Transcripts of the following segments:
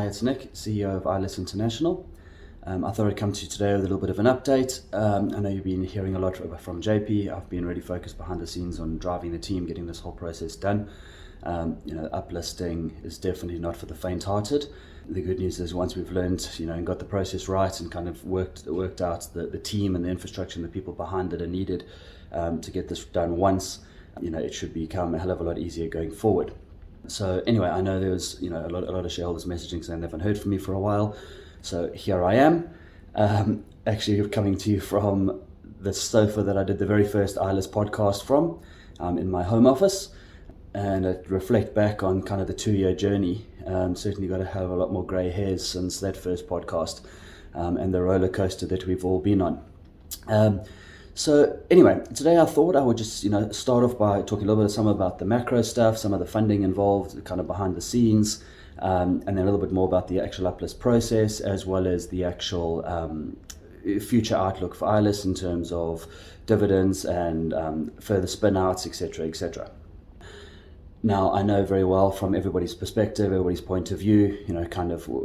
it's Nick, CEO of ILUS International. I thought I'd come to you today with a little bit of an update. I know you've been hearing a lot from JP. I've been really focused behind the scenes on driving the team, getting this whole process done. Uplisting is definitely not for the faint-hearted. The good news is once we've learned, and got the process right and kind of worked out the team and the infrastructure and the people behind that are needed to get this done once, it should become a hell of a lot easier going forward. So anyway, I know there was a lot of shareholders messaging saying they haven't heard from me for a while. So here I am, actually coming to you from the sofa that I did the very first ILUS podcast from, in my home office. And I reflect back on kind of the 2-year journey. Certainly got to have a lot more grey hairs since that first podcast, and the roller coaster that we've all been on. So anyway, today I thought I would just start off by talking a little bit about the macro stuff, some of the funding involved, kind of behind the scenes, and then a little bit more about the actual uplist process, as well as the actual future outlook for ILUS in terms of dividends and further spin-outs, etc., etc. Now, I know very well from everybody's perspective, everybody's point of view,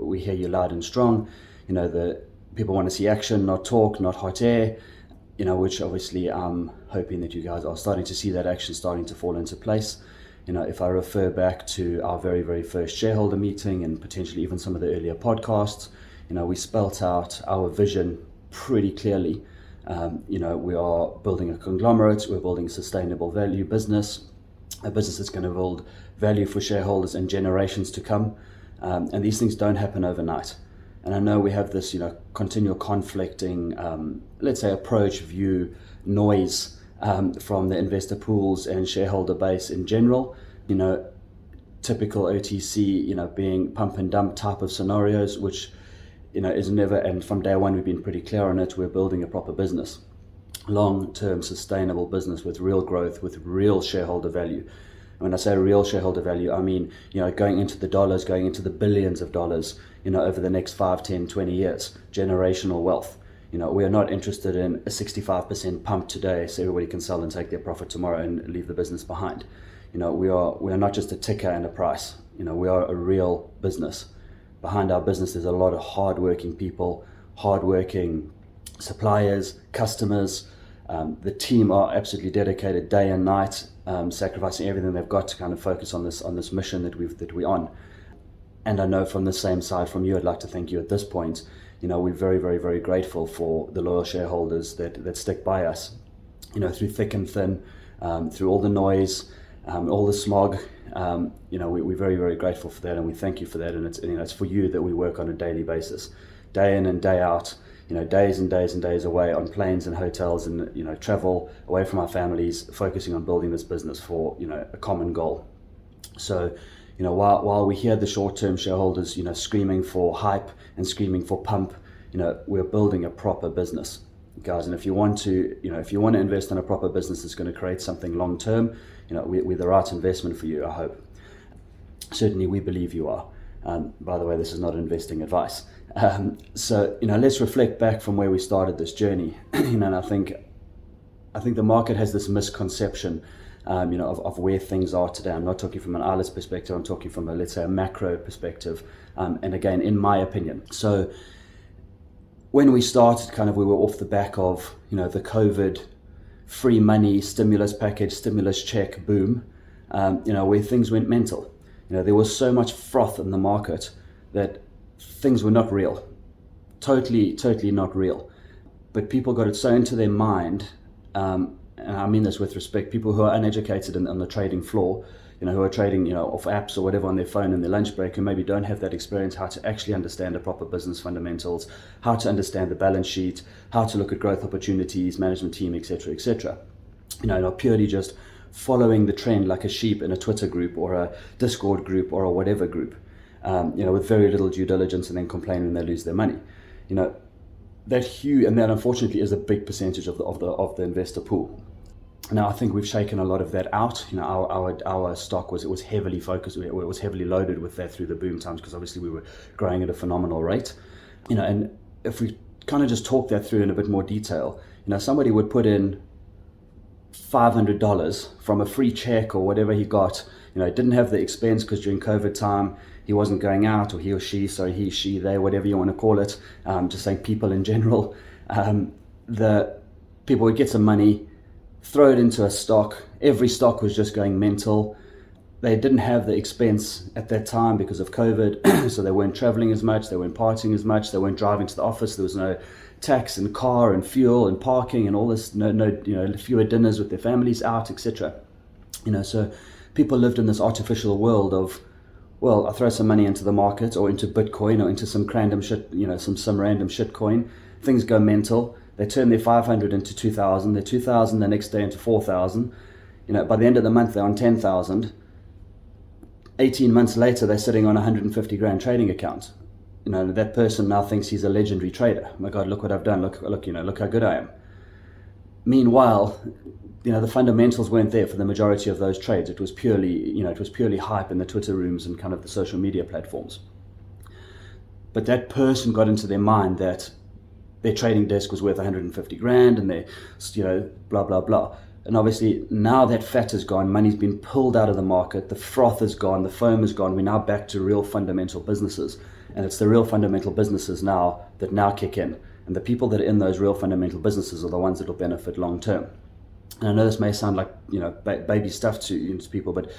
we hear you loud and strong. The people want to see action, not talk, not hot air, which obviously I'm hoping that you guys are starting to see that action starting to fall into place. If I refer back to our very, very first shareholder meeting and potentially even some of the earlier podcasts, we spelt out our vision pretty clearly. We are building a conglomerate, we're building a sustainable value business, a business that's going to build value for shareholders and generations to come. And these things don't happen overnight. And I know we have this, continual conflicting, let's say, approach, view, noise from the investor pools and shareholder base in general. Typical OTC, being pump and dump type of scenarios, which, is never, and from day one we've been pretty clear on it, we're building a proper business. Long-term sustainable business with real growth, with real shareholder value. And when I say real shareholder value, I mean, going into the dollars, going into the billions of dollars, over the next 5, 10, 20 years, generational wealth. We are not interested in a 65% pump today so everybody can sell and take their profit tomorrow and leave the business behind. We are not just a ticker and a price. We are a real business. Behind our business, there's a lot of hardworking people, hardworking suppliers, customers. The team are absolutely dedicated day and night, sacrificing everything they've got to kind of focus on this mission that we're on. And I know from the same side from you, I'd like to thank you at this point. We're very, very, very grateful for the loyal shareholders that stick by us, through thick and thin, through all the noise, all the smog. We're very, very grateful for that, and we thank you for that. And it's for you that we work on a daily basis, day in and day out. Days and days and days away on planes and hotels and, travel away from our families, focusing on building this business for, a common goal. So, while we hear the short-term shareholders, screaming for hype and screaming for pump, we're building a proper business, guys. And if you want to, invest in a proper business that's going to create something long-term, we're the right investment for you, I hope. Certainly we believe you are. By the way, this is not investing advice. So, let's reflect back from where we started this journey. And I think the market has this misconception, of where things are today. I'm not talking from an ILUS perspective. I'm talking from let's say, a macro perspective. And again, in my opinion. So when we started, we were off the back of, the COVID free money, stimulus package, stimulus check boom, where things went mental. There was so much froth in the market that things were not real, totally not real. But people got it so into their mind, and I mean this with respect, people who are uneducated on the trading floor, who are trading, off apps or whatever on their phone in their lunch break, who maybe don't have that experience, how to actually understand the proper business fundamentals, how to understand the balance sheet, how to look at growth opportunities, management team, etc., etc. Not purely just following the trend like a sheep in a Twitter group or a Discord group or a whatever group, with very little due diligence and then complaining when they lose their money. That huge, and that unfortunately is a big percentage of the investor pool. Now, I think we've shaken a lot of that out. Our stock was heavily focused, it was heavily loaded with that through the boom times, because obviously we were growing at a phenomenal rate. And if we kind of just talk that through in a bit more detail, somebody would put in $500 from a free check or whatever he got. Didn't have the expense because during COVID time, he wasn't going out, or he or she, sorry, he, she, they, whatever you want to call it, just saying people in general. The people would get some money, throw it into a stock. Every stock was just going mental. They didn't have the expense at that time because of COVID, so they weren't traveling as much, they weren't partying as much, they weren't driving to the office, there was no tax and car and fuel and parking and all this, fewer dinners with their families out, etc. So people lived in this artificial world of, well, I throw some money into the market or into Bitcoin or into some random shit, some random shit coin. Things go mental. They turn their 500 into 2,000, their 2,000 the next day into 4,000. By the end of the month, they're on 10,000. 18 months later, they're sitting on 150 grand trading account. That person now thinks he's a legendary trader. Oh my God, look what I've done. Look, look how good I am. Meanwhile, the fundamentals weren't there for the majority of those trades. It was purely hype in the Twitter rooms and kind of the social media platforms. But that person got into their mind that their trading desk was worth 150 grand and they, blah, blah, blah. And obviously now that fat is gone, money's been pulled out of the market, the froth is gone, the foam is gone, we're now back to real fundamental businesses. And it's the real fundamental businesses now that now kick in. And the people that are in those real fundamental businesses are the ones that will benefit long term. And I know this may sound like, baby stuff to people, but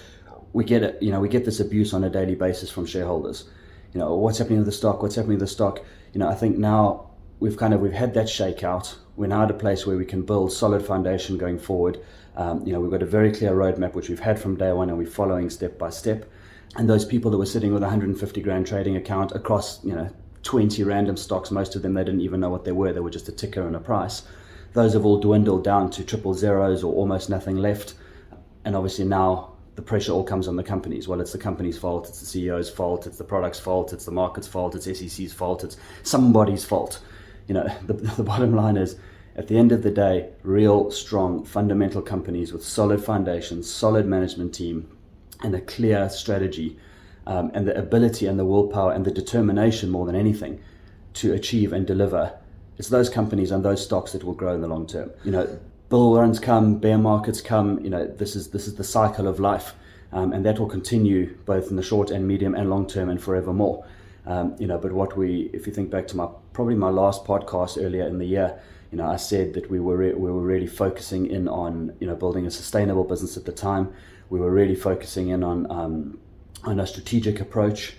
we get it. We get this abuse on a daily basis from shareholders. What's happening with the stock? What's happening with the stock? I think now we've had that shakeout. We're now at a place where we can build solid foundation going forward. We've got a very clear roadmap, which we've had from day one, and we're following step by step. And those people that were sitting with a 150 grand trading account across, 20 random stocks, most of them, they didn't even know what they were. They were just a ticker and a price. Those have all dwindled down to triple zeros or almost nothing left. And obviously now the pressure all comes on the companies. Well, it's the company's fault, it's the CEO's fault, it's the product's fault, it's the market's fault, it's SEC's fault, it's somebody's fault. The bottom line is, at the end of the day, real, strong, fundamental companies with solid foundations, solid management team, and a clear strategy, and the ability and the willpower and the determination more than anything to achieve and deliver. It's those companies and those stocks that will grow in the long term. Bull runs come, bear markets come. This is the cycle of life, and that will continue both in the short and medium and long term and forevermore. But if you think back to my last podcast earlier in the year, I said that we were really focusing in on building a sustainable business at the time. We were really focusing in on a strategic approach.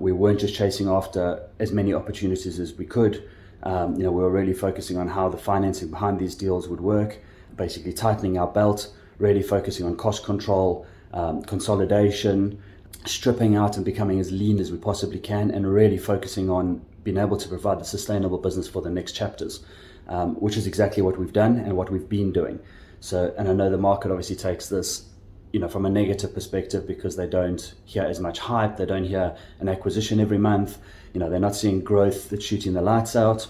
We weren't just chasing after as many opportunities as we could. We were really focusing on how the financing behind these deals would work, basically tightening our belt, really focusing on cost control, consolidation, stripping out and becoming as lean as we possibly can, and really focusing on being able to provide a sustainable business for the next chapters, which is exactly what we've done and what we've been doing. So, and I know the market obviously takes this from a negative perspective because they don't hear as much hype, they don't hear an acquisition every month, they're not seeing growth that's shooting the lights out,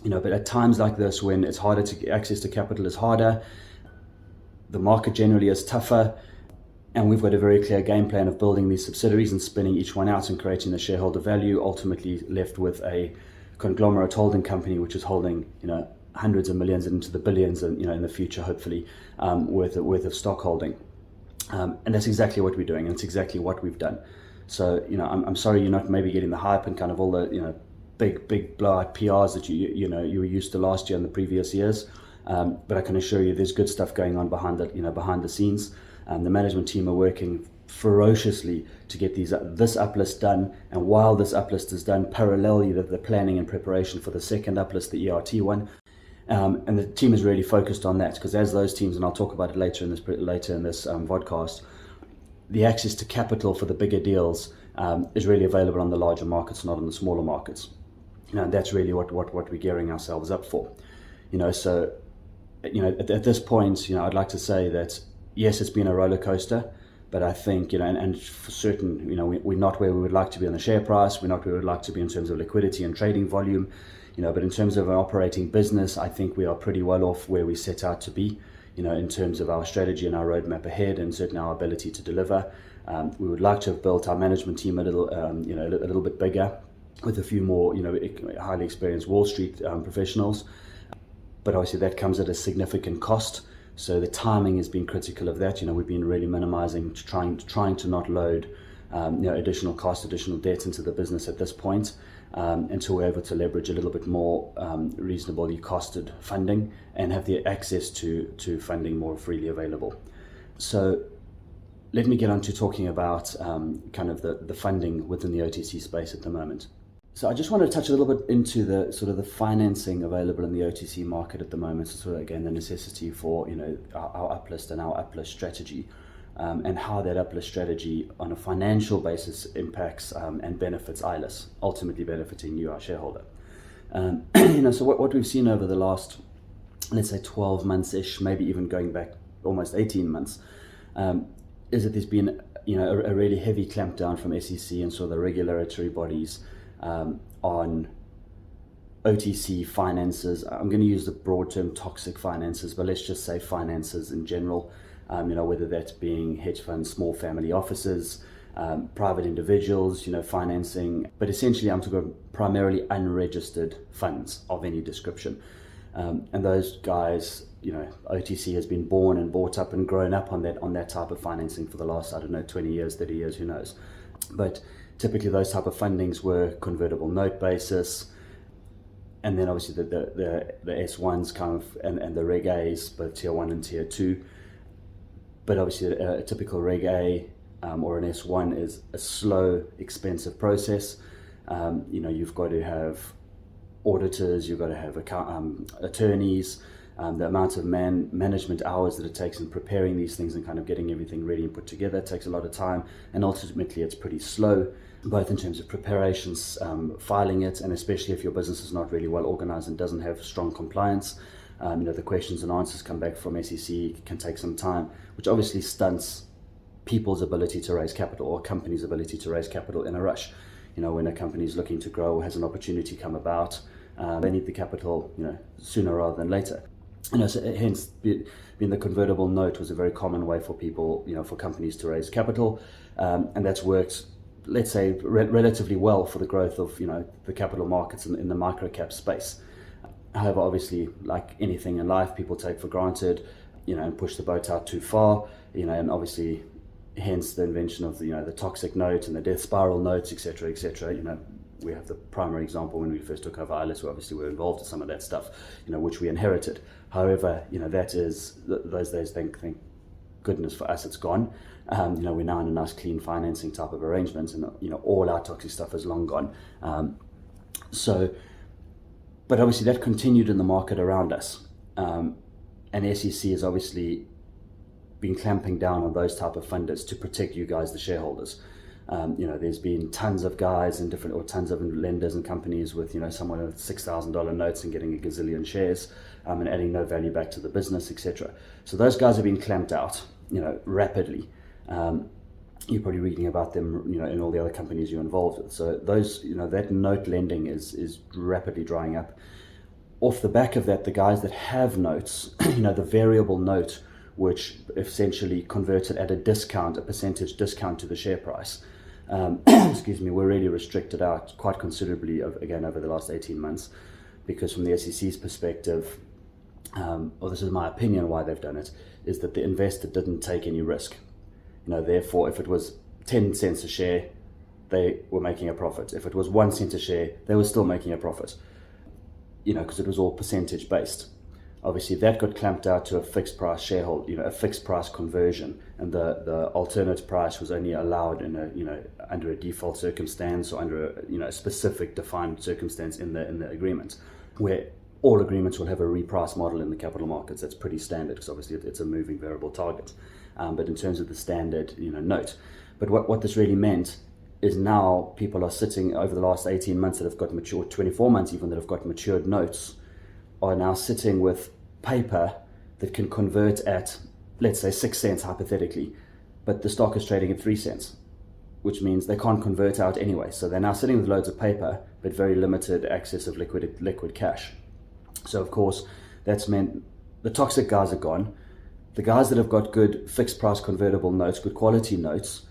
but at times like this, when it's harder to get access to capital is harder, the market generally is tougher, and we've got a very clear game plan of building these subsidiaries and spinning each one out and creating the shareholder value, ultimately left with a conglomerate holding company, which is holding, hundreds of millions into the billions and, in the future, hopefully, worth of stock holding. And that's exactly what we're doing, and it's exactly what we've done. So, I'm sorry you're not maybe getting the hype and kind of all the, big blowout PRs that you were used to last year and the previous years. But I can assure you there's good stuff going on behind the scenes. The management team are working ferociously to get this uplist done. And while this uplist is done, parallelly the planning and preparation for the second uplist, the ERT one. And the team is really focused on that, because as those teams, and I'll talk about it later in this podcast, the access to capital for the bigger deals is really available on the larger markets, not on the smaller markets. That's really what we're gearing ourselves up for. So at this point, I'd like to say that yes, it's been a roller coaster, but I think and for certain, we're not where we would like to be on the share price. We're not where we would like to be in terms of liquidity and trading volume. But in terms of an operating business, I think we are pretty well off where we set out to be, in terms of our strategy and our roadmap ahead, and certainly our ability to deliver. We would like to have built our management team a little bit bigger, with a few more, highly experienced Wall Street professionals. But obviously that comes at a significant cost. So the timing has been critical of that. We've been really minimizing, trying to not load additional cost, additional debt into the business at this point, until we're able to leverage a little bit more reasonably costed funding and have the access to funding more freely available. So let me get on to talking about kind of the funding within the OTC space at the moment. So I just want to touch a little bit into the sort of the financing available in the OTC market at the moment. So sort of, again, the necessity for our uplist and our uplist strategy, and how that uplist strategy on a financial basis impacts and benefits ILUS, ultimately benefiting you, our shareholder. So what we've seen over the last, let's say 12 months-ish, maybe even going back almost 18 months, is that there's been a really heavy clampdown from SEC and sort of the regulatory bodies on OTC finances. I'm going to use the broad term toxic finances, but let's just say finances in general, whether that's being hedge funds, small family offices, private individuals, financing, but essentially I'm talking primarily unregistered funds of any description. And those guys, OTC has been born and brought up and grown up on that type of financing for the last, 20 years, 30 years, who knows. But typically those type of fundings were convertible note basis, and then obviously the S1s kind of and the Reg A's, both Tier 1 and Tier 2. But obviously a typical Reg A or an S1 is a slow, expensive process. You've got to have auditors, you've got to have attorneys, the amount of management hours that it takes in preparing these things and kind of getting everything ready and put together takes a lot of time, and ultimately it's pretty slow, both in terms of preparations, filing it, and especially if your business is not really well organized and doesn't have strong compliance. The questions and answers come back from SEC can take some time, which obviously stunts people's ability to raise capital, or companies' ability to raise capital in a rush. When a company is looking to grow, has an opportunity come about, they need the capital, sooner rather than later. So hence, being the convertible note was a very common way for people, for companies to raise capital, and that's worked, let's say, relatively well for the growth of, the capital markets in the micro-cap space. However, obviously, like anything in life, people take for granted, and push the boat out too far, and obviously, hence the invention of the toxic note and the death spiral notes, etc., etc. We have the primary example when we first took over ILUS, where obviously we were involved in some of that stuff, which we inherited. However, that is those days. Thank goodness for us, it's gone. We're now in a nice clean financing type of arrangement, and all our toxic stuff is long gone. But obviously that continued in the market around us, and SEC has obviously been clamping down on those type of funders to protect you guys, the shareholders. There's been tons of guys and tons of lenders and companies with, someone with $6,000 notes and getting a gazillion shares, and adding no value back to the business, etc. So those guys have been clamped out, rapidly. You're probably reading about them, in all the other companies you're involved with. So those, that note lending is rapidly drying up. Off the back of that, the guys that have notes, the variable note, which essentially converted at a percentage discount to the share price, were really restricted out quite considerably, again, over the last 18 months, because from the SEC's perspective, or this is my opinion why they've done it, is that the investor didn't take any risk. Therefore, if it was 10 cents a share, they were making a profit. If it was 1 cent a share, they were still making a profit, because it was all percentage based. Obviously, that got clamped out to a fixed price shareholder, a fixed price conversion, and the alternate price was only allowed in under a default circumstance, or under a specific defined circumstance in the agreement, where all agreements will have a reprice model in the capital markets. That's pretty standard, because obviously it's a moving variable target. But in terms of the standard, note. But what this really meant is now people are sitting over the last 18 months that have got matured, 24 months even, that have got matured notes, are now sitting with paper that can convert at, let's say, 6 cents hypothetically, but the stock is trading at 3 cents, which means they can't convert out anyway. So they're now sitting with loads of paper, but very limited access of liquid cash. So of course, that's meant the toxic guys are gone. The guys that have got good fixed price convertible notes, good quality notes,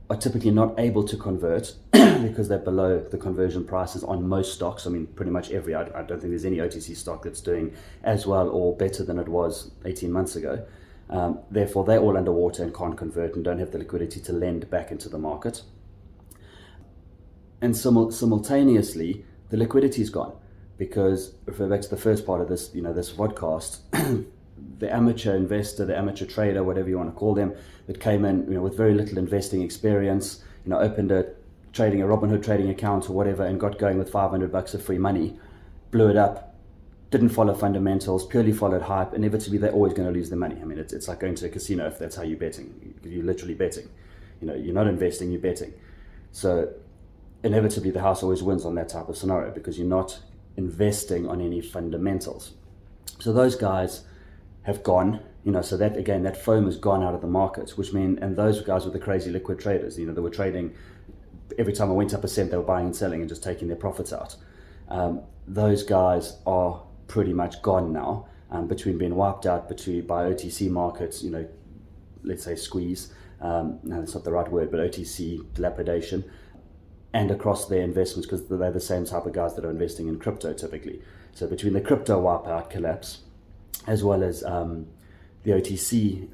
are typically not able to convert because they're below the conversion prices on most stocks. I mean, pretty much every, I don't think there's any OTC stock that's doing as well or better than it was 18 months ago. Therefore, they're all underwater and can't convert and don't have the liquidity to lend back into the market. And simultaneously, the liquidity is gone because, if we go back to the first part of this, this podcast, the amateur investor, the amateur trader, whatever you want to call them, that came in, with very little investing experience, opened a Robinhood trading account or whatever, and got going with $500 of free money, blew it up, didn't follow fundamentals, purely followed hype. Inevitably, they're always going to lose their money. I mean, it's like going to a casino if that's how you're betting. You're literally betting. You're not investing, you're betting. So inevitably, the house always wins on that type of scenario because you're not investing on any fundamentals. So those guys have gone, so that, again, that foam has gone out of the market, which mean, and those guys were the crazy liquid traders, they were trading, every time I went up a cent, they were buying and selling and just taking their profits out. Those guys are pretty much gone now, between being wiped out by OTC markets, let's say squeeze, no, that's not the right word, but OTC dilapidation, and across their investments, because they're the same type of guys that are investing in crypto typically. So between the crypto wipeout collapse, as well as the OTC,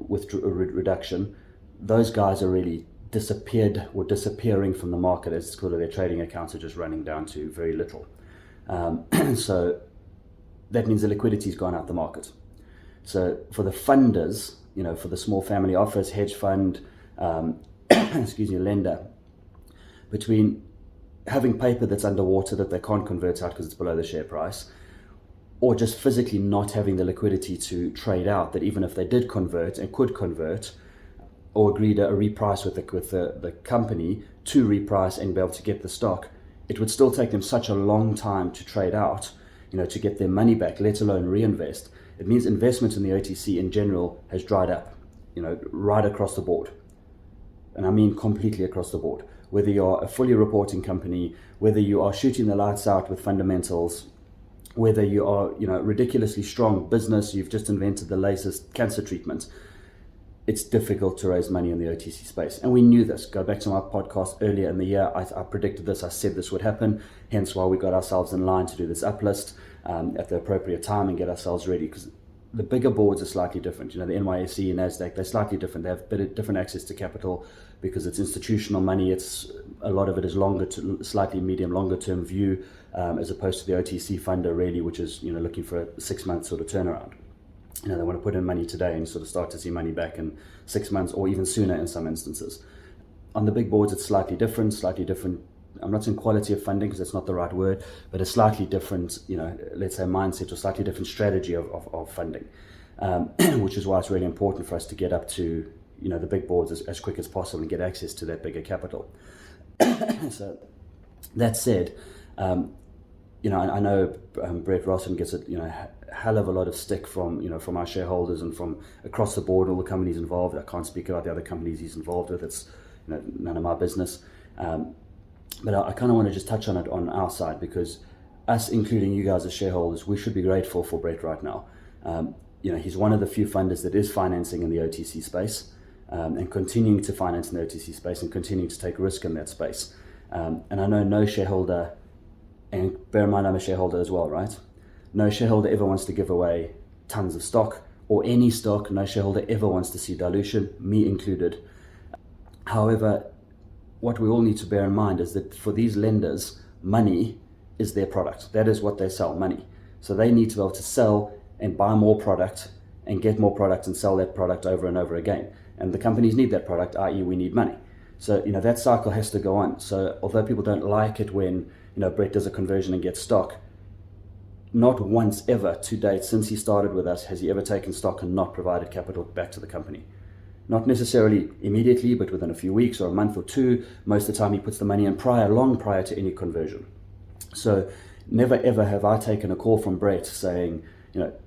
with reduction, those guys are really disappearing from the market, as it's called. Their trading accounts are just running down to very little. So that means the liquidity's gone out the market. So for the funders, for the small family office, hedge fund, lender, between having paper that's underwater that they can't convert out because it's below the share price, or just physically not having the liquidity to trade out, that even if they did convert and could convert, or agreed a reprice with the company to reprice and be able to get the stock, it would still take them such a long time to trade out, to get their money back, let alone reinvest. It means investment in the OTC in general has dried up, right across the board. And I mean completely across the board. Whether you're a fully reporting company, whether you are shooting the lights out with fundamentals, whether you are, ridiculously strong business, you've just invented the latest cancer treatment, it's difficult to raise money in the OTC space. And we knew this. Go back to my podcast earlier in the year. I predicted this. I said this would happen. Hence why we got ourselves in line to do this uplist at the appropriate time and get ourselves ready. Because the bigger boards are slightly different. The NYSE and Nasdaq, they're slightly different. They have different access to capital because it's institutional money. A lot of it is slightly medium, longer term view, as opposed to the OTC funder really, which is, looking for a 6 month sort of turnaround. They want to put in money today and sort of start to see money back in 6 months or even sooner in some instances. On the big boards, it's slightly different. I'm not saying quality of funding because that's not the right word, but a slightly different, let's say mindset or slightly different strategy of funding, which is why it's really important for us to get up to, the big boards as quick as possible and get access to that bigger capital. So that said, I know Brett Rossen gets a hell of a lot of stick from our shareholders and from across the board, all the companies involved. I can't speak about the other companies he's involved with. It's none of my business. But I kind of want to just touch on it on our side, because us, including you guys as shareholders, we should be grateful for Brett right now. He's one of the few funders that is financing in the OTC space, and continuing to finance in the OTC space and continuing to take risk in that space. And I know no shareholder, and bear in mind I'm a shareholder as well, right? No shareholder ever wants to give away tons of stock or any stock. No shareholder ever wants to see dilution, me included. However, what we all need to bear in mind is that for these lenders, money is their product. That is what they sell, money. So they need to be able to sell and buy more product and get more product and sell that product over and over again. And the companies need that product, i.e. we need money. So, that cycle has to go on. So although people don't like it when, Brett does a conversion and gets stock, not once ever to date since he started with us has he ever taken stock and not provided capital back to the company. Not necessarily immediately, but within a few weeks or a month or two. Most of the time he puts the money in long prior to any conversion. So never ever have I taken a call from Brett saying,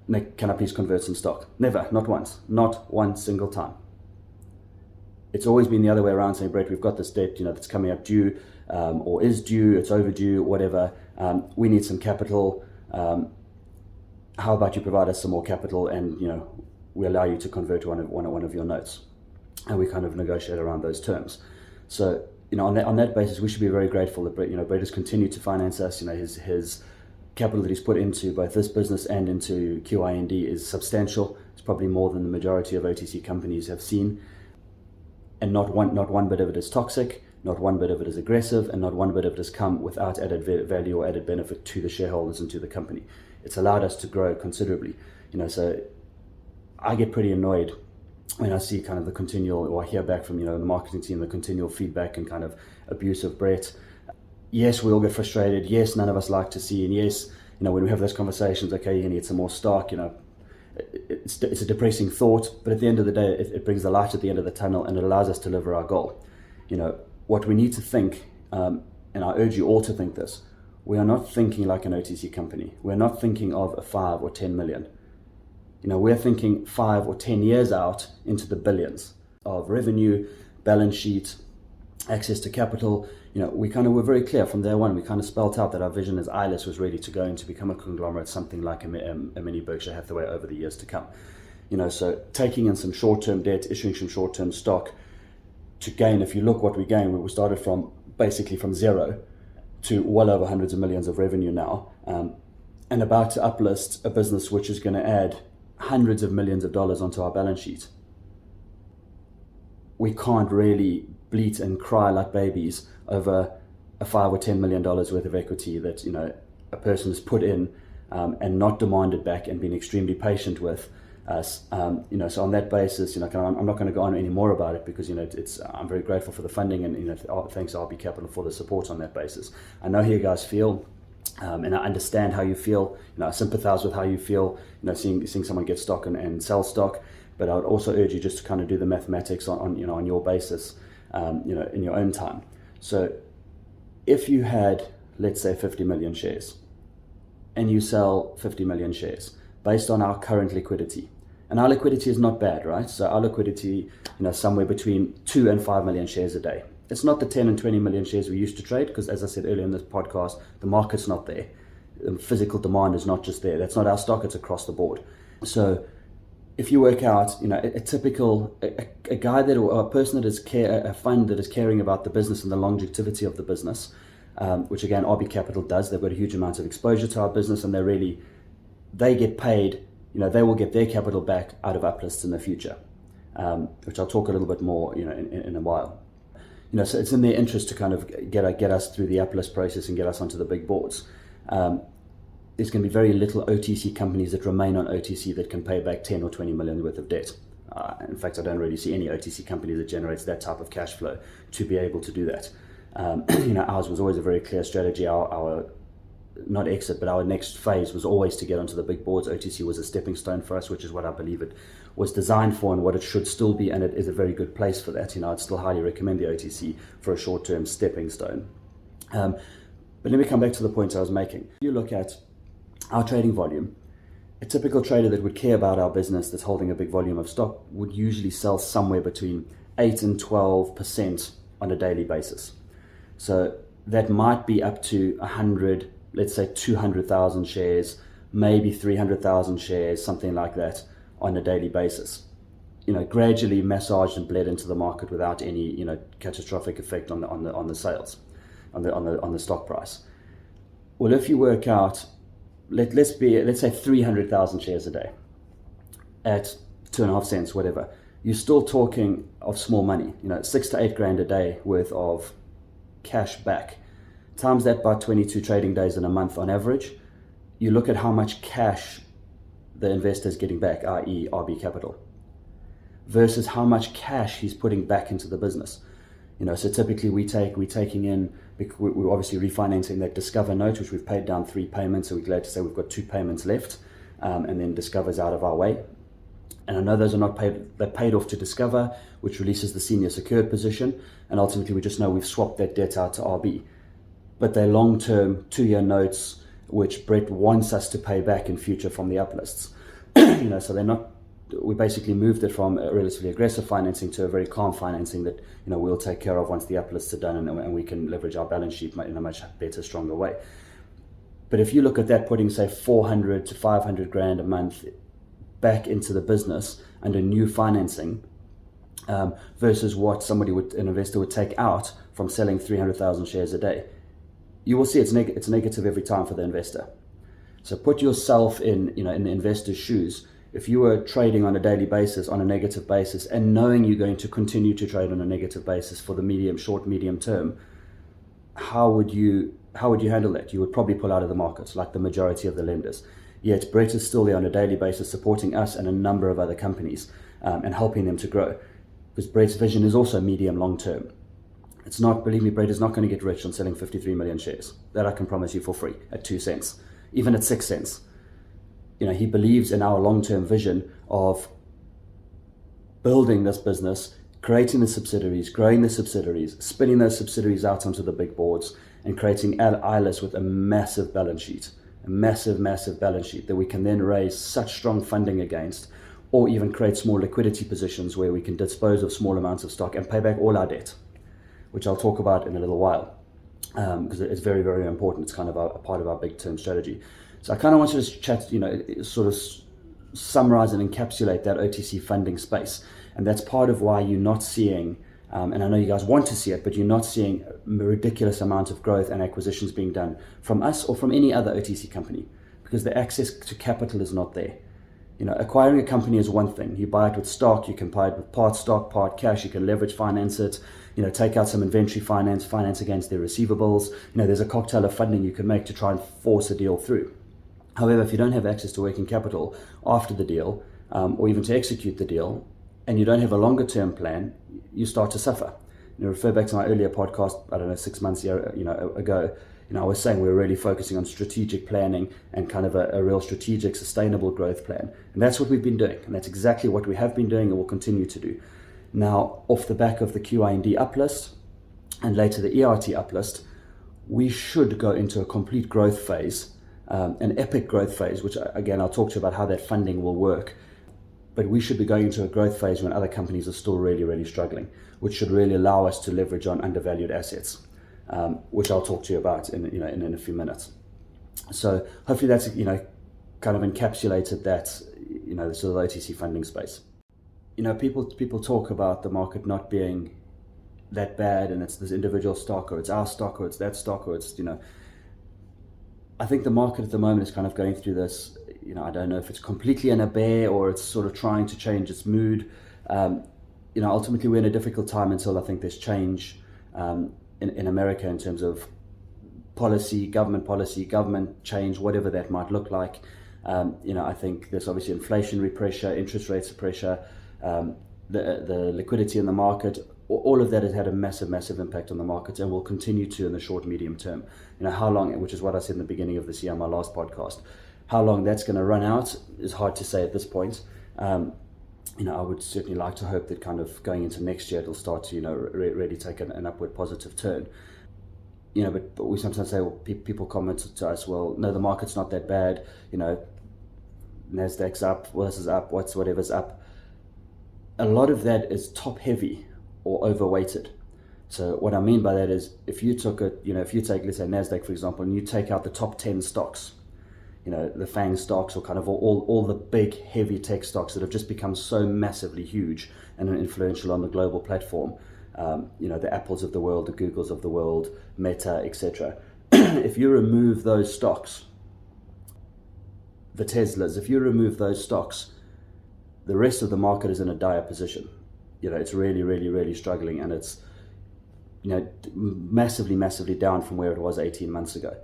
Nick, can I please convert some stock? Never, not once, not one single time. It's always been the other way around, saying, Brett, we've got this debt, that's coming up due, or is due, it's overdue, whatever. We need some capital. How about you provide us some more capital, and we allow you to convert one of your notes, and we kind of negotiate around those terms. So, on that basis, we should be very grateful that Brett has continued to finance us. His capital that he's put into both this business and into QIND is substantial. It's probably more than the majority of OTC companies have seen. And not one bit of it is toxic, not one bit of it is aggressive, and not one bit of it has come without added value or added benefit to the shareholders and to the company. It's allowed us to grow considerably. So I get pretty annoyed when I see kind of the continual, or I hear back from the marketing team, the continual feedback and kind of abuse of Brett. Yes, we all get frustrated. Yes, none of us like to see, and yes, when we have those conversations, okay, you need some more stock. It's a depressing thought, but at the end of the day, it brings the light at the end of the tunnel, and it allows us to deliver our goal. What we need to think, and I urge you all to think this: we are not thinking like an OTC company. We're not thinking of a 5 or 10 million. We're thinking 5 or 10 years out into the billions of revenue, balance sheet, access to capital. We kind of were very clear from day one. We kind of spelt out that our vision as ILUS was ready to go and to become a conglomerate, something like a mini Berkshire Hathaway over the years to come. So taking in some short-term debt, issuing some short-term stock to gain. If you look what we gained, we started from basically from zero to well over hundreds of millions of revenue now, and about to uplist a business which is going to add hundreds of millions of dollars onto our balance sheet. We can't really bleat and cry like babies over a $5 or $10 million worth of equity that a person has put in and not demanded back and been extremely patient with us. So on that basis, I'm not going to go on any more about it because I'm very grateful for the funding and thanks to RB Capital for the support on that basis. I know how you guys feel. And I understand how you feel. I sympathize with how you feel. Seeing someone get stock and sell stock. But I would also urge you just to kind of do the mathematics on your basis, in your own time. So, if you had, let's say, 50 million shares, and you sell 50 million shares based on our current liquidity, and our liquidity is not bad, right? So our liquidity, somewhere between 2 and 5 million shares a day. It's not the 10 and 20 million shares we used to trade because, as I said earlier in this podcast, the market's not there. The physical demand is not just there. That's not our stock, it's across the board. So if you work out, a typical, a guy that, or a person that is a fund that is caring about the business and the longevity of the business, which again, RB Capital does. They've got a huge amount of exposure to our business and they get paid, they will get their capital back out of uplists in the future, which I'll talk a little bit more, in a while. So it's in their interest to kind of get us through the uplist process and get us onto the big boards. There's going to be very little OTC companies that remain on OTC that can pay back 10 or 20 million worth of debt. In fact, I don't really see any OTC company that generates that type of cash flow to be able to do that. Ours was always a very clear strategy. Our not exit, but our next phase was always to get onto the big boards. OTC was a stepping stone for us, which is what I believe it was designed for and what it should still be, and it is a very good place for that. I'd still highly recommend the OTC for a short-term stepping stone. But let me come back to the point I was making. If you look at our trading volume, a typical trader that would care about our business that's holding a big volume of stock would usually sell somewhere between 8 and 12% on a daily basis. So that might be up to 100, let's say 200,000 shares, maybe 300,000 shares, something like that on a daily basis. Gradually massaged and bled into the market without any, catastrophic effect on the sales, on the stock price. Well, if you work out, let's say 300,000 shares a day at 2.5 cents, whatever, you're still talking of small money. 6 to 8 grand a day worth of cash back. Times that by 22 trading days in a month on average, you look at how much cash the investor is getting back, i.e. RB Capital, versus how much cash he's putting back into the business. So typically we're obviously refinancing that Discover note, which we've paid down 3 payments, so we're glad to say we've got 2 payments left, and then Discover's out of our way. And I know those are not paid, they're paid off to Discover, which releases the senior secured position, and ultimately we just know we've swapped that debt out to RB. But they're long-term 2-year notes, which Brett wants us to pay back in future from the uplists. So they're not, we basically moved it from a relatively aggressive financing to a very calm financing that, we'll take care of once the uplists are done and we can leverage our balance sheet in a much better, stronger way. But if you look at that, putting say 400 to 500 grand a month back into the business under new financing, versus what an investor would take out from selling 300,000 shares a day. You will see it's negative every time for the investor. So put yourself in the investor's shoes. If you were trading on a daily basis, on a negative basis, and knowing you're going to continue to trade on a negative basis for the short, medium term, how would you handle that? You would probably pull out of the market, like the majority of the lenders. Yet Brett is still there on a daily basis, supporting us and a number of other companies and helping them to grow. Because Brett's vision is also medium, long term. It's not, believe me, Brett is not going to get rich on selling 53 million shares. That I can promise you for free at 2 cents, even at 6 cents. He believes in our long-term vision of building this business, creating the subsidiaries, growing the subsidiaries, spinning those subsidiaries out onto the big boards, and creating ILUS with a massive balance sheet, a massive, massive balance sheet that we can then raise such strong funding against, or even create small liquidity positions where we can dispose of small amounts of stock and pay back all our debt, which I'll talk about in a little while, because it's very, very important. It's kind of a part of our big term strategy. So I kind of want you to chat, sort of summarize and encapsulate that OTC funding space. And that's part of why you're not seeing, and I know you guys want to see it, but you're not seeing a ridiculous amount of growth and acquisitions being done from us or from any other OTC company, because the access to capital is not there. Acquiring a company is one thing. You buy it with stock, you can buy it with part stock, part cash, you can leverage finance it, take out some inventory finance against their receivables. There's a cocktail of funding you can make to try and force a deal through. However, if you don't have access to working capital after the deal, or even to execute the deal, and you don't have a longer term plan, you start to suffer. Refer back to my earlier podcast, 6 months ago, I was saying we're really focusing on strategic planning and kind of a real strategic, sustainable growth plan. And that's what we've been doing. And that's exactly what we have been doing and will continue to do. Now, off the back of the QIND uplist and later the ERT uplist, we should go into a complete growth phase, an epic growth phase, which again, I'll talk to you about how that funding will work. But we should be going into a growth phase when other companies are still really, really struggling, which should really allow us to leverage on undervalued assets, which I'll talk to you about in a few minutes. So hopefully that's kind of encapsulated that the sort of OTC funding space. People talk about the market not being that bad, and it's this individual stock, or it's our stock, or it's that stock, or it's I think the market at the moment is kind of going through this. I don't know if it's completely in a bear or it's sort of trying to change its mood. Ultimately we're in a difficult time until I think there's change in America in terms of policy, government change, whatever that might look like. I think there's obviously inflationary pressure, interest rates pressure, the liquidity in the market. All of that has had a massive, massive impact on the markets and will continue to in the short, medium term. How long, which is what I said in the beginning of this year on my last podcast, how long that's going to run out is hard to say at this point. I would certainly like to hope that kind of going into next year, it'll start to, really take an upward positive turn. But we sometimes say, people comment to us, well, no, the market's not that bad. Nasdaq's up, this is up, whatever's up. A lot of that is top heavy or overweighted. So what I mean by that is, if you take, let's say Nasdaq, for example, and you take out the top 10 stocks, the FANG stocks, or kind of all the big heavy tech stocks that have just become so massively huge and influential on the global platform, the Apples of the world, the Googles of the world, Meta, etc. If you remove those stocks, the Teslas, if you remove those stocks, the rest of the market is in a dire position. It's really, really, really struggling, and it's massively, massively down from where it was 18 months ago.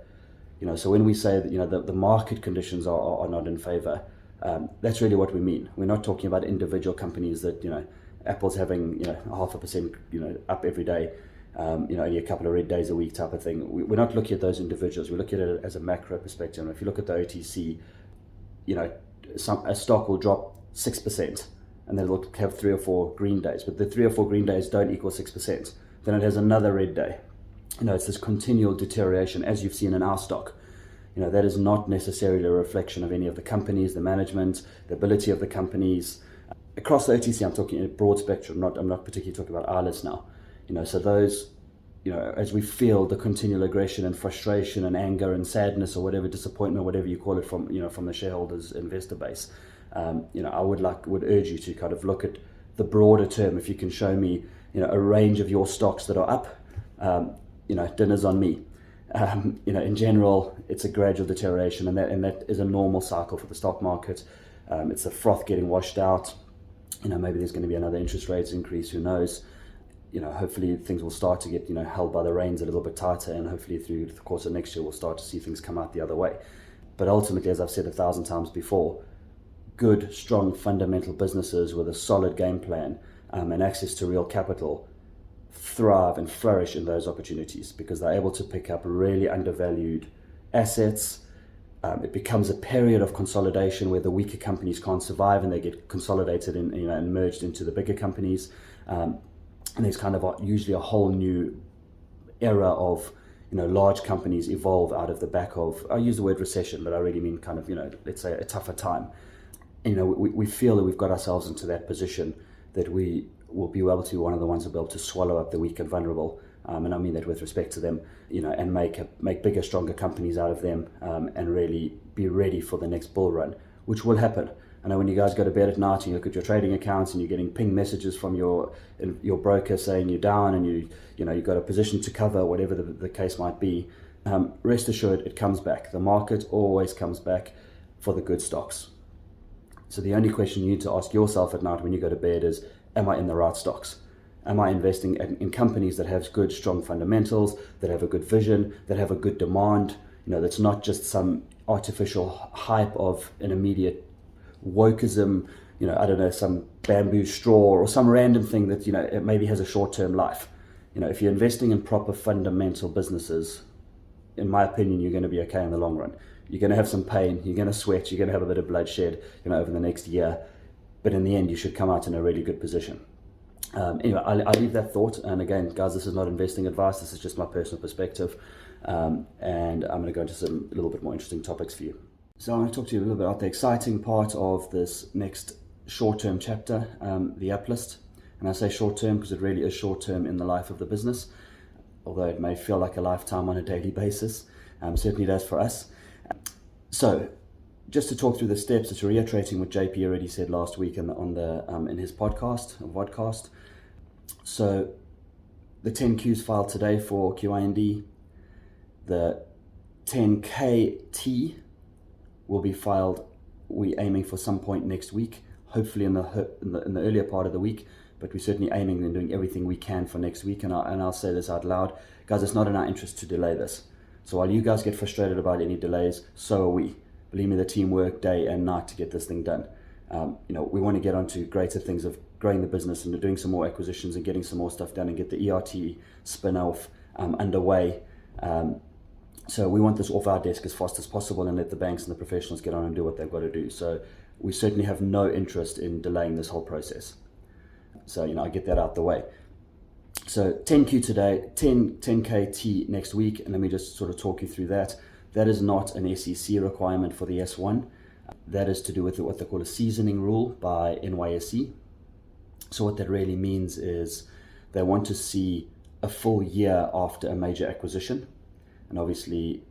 So when we say that the market conditions are not in favor, that's really what we mean. We're not talking about individual companies that Apple's having 0.5% up every day, only a couple of red days a week type of thing. We're not looking at those individuals. We look at it as a macro perspective. And if you look at the OTC, a stock will drop 6%, and then it'll have 3 or 4 green days. But the 3 or 4 green days don't equal 6%. Then it has another red day. It's this continual deterioration, as you've seen in our stock. That is not necessarily a reflection of any of the companies, the management, the ability of the companies. Across the OTC, I'm talking a broad spectrum. I'm not particularly talking about ILUS now. So those, as we feel the continual aggression and frustration and anger and sadness or whatever, disappointment, whatever you call it, from the shareholders' investor base, I would urge you to kind of look at the broader term, if you can show me, a range of your stocks that are up, dinner's on me. In general, it's a gradual deterioration, and that is a normal cycle for the stock market. It's the froth getting washed out. Maybe there's going to be another interest rates increase, who knows. Hopefully things will start to get, held by the reins a little bit tighter, and hopefully through the course of next year we'll start to see things come out the other way. But ultimately, as I've said 1,000 times before, good, strong, fundamental businesses with a solid game plan and access to real capital thrive and flourish in those opportunities, because they're able to pick up really undervalued assets. It becomes a period of consolidation where the weaker companies can't survive, and they get consolidated and merged into the bigger companies. And there's kind of usually a whole new era of large companies evolve out of the back of, I use the word recession, but I really mean kind of, let's say a tougher time. We feel that we've got ourselves into that position that we will be able to be one of the ones who will be able to swallow up the weak and vulnerable. And I mean that with respect to them, and make bigger, stronger companies out of them, and really be ready for the next bull run, which will happen. I know when you guys go to bed at night and you look at your trading accounts and you're getting ping messages from your broker saying you're down and you've got a position to cover, whatever the case might be, rest assured it comes back. The market always comes back for the good stocks. So the only question you need to ask yourself at night when you go to bed is, am I in the right stocks? Am I investing in companies that have good, strong fundamentals, that have a good vision, that have a good demand, that's not just some artificial hype of an immediate wokeism, I don't know, some bamboo straw or some random thing that, it maybe has a short-term life. If you're investing in proper fundamental businesses, in my opinion, you're going to be okay in the long run. You're going to have some pain, you're going to sweat, you're going to have a bit of bloodshed, over the next year. But in the end, you should come out in a really good position. Anyway, I leave that thought. And again, guys, this is not investing advice. This is just my personal perspective. And I'm going to go into some a little bit more interesting topics for you. So I'm going to talk to you a little bit about the exciting part of this next short-term chapter, the uplist. And I say short-term because it really is short-term in the life of the business, although it may feel like a lifetime on a daily basis. Certainly does for us. So just to talk through the steps, it's reiterating what JP already said last week in his vodcast. So the 10Qs filed today for QIND. The 10KT will be filed, we're aiming for some point next week, hopefully in the earlier part of the week, but we're certainly aiming and doing everything we can for next week. And I'll say this out loud, guys, it's not in our interest to delay this. So while you guys get frustrated about any delays, so are we. Believe me, the team work day and night to get this thing done. We want to get onto greater things of growing the business and doing some more acquisitions and getting some more stuff done and get the ERT spin-off underway. So we want this off our desk as fast as possible and let the banks and the professionals get on and do what they've got to do. So we certainly have no interest in delaying this whole process. So, I get that out the way. So 10Q today, 10KT next week, and let me just sort of talk you through that. That is not an SEC requirement for the S1. That is to do with what they call a seasoning rule by NYSE. So what that really means is they want to see a full year after a major acquisition. And obviously,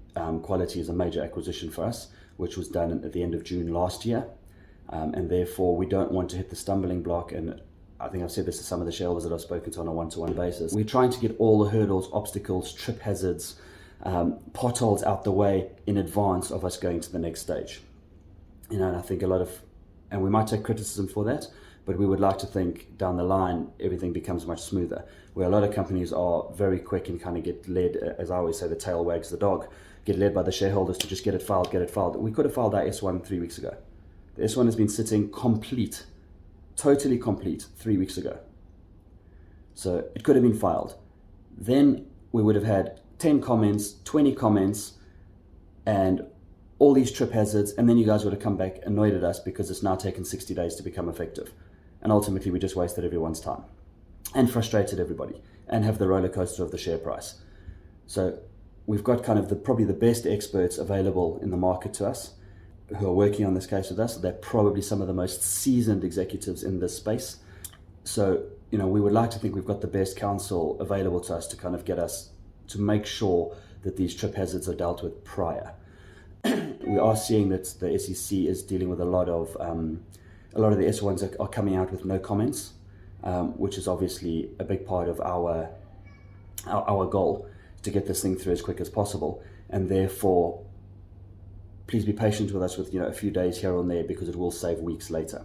Quality is a major acquisition for us, which was done at the end of June last year. And therefore, we don't want to hit the stumbling block. And I think I've said this to some of the shareholders that I've spoken to on a one-to-one basis. We're trying to get all the hurdles, obstacles, trip hazards, potholes out the way in advance of us going to the next stage. And I think and we might take criticism for that, but we would like to think down the line, everything becomes much smoother. Where a lot of companies are very quick and kind of get led, as I always say, the tail wags the dog, get led by the shareholders to just get it filed. We could have filed our S1 3 weeks ago. The S1 has been sitting totally complete 3 weeks ago. So it could have been filed. Then we would have had 10 comments, 20 comments, and all these trip hazards, and then you guys would have come back annoyed at us because it's now taken 60 days to become effective. And ultimately we just wasted everyone's time and frustrated everybody and have the roller coaster of the share price. So we've got kind of probably the best experts available in the market to us who are working on this case with us. They're probably some of the most seasoned executives in this space. So, we would like to think we've got the best counsel available to us to kind of get us to make sure that these trip hazards are dealt with prior. We are seeing that the SEC is dealing with a lot of the S1s are coming out with no comments. which is obviously a big part of our goal, to get this thing through as quick as possible. And therefore, please be patient with us with a few days here and there, because it will save weeks later.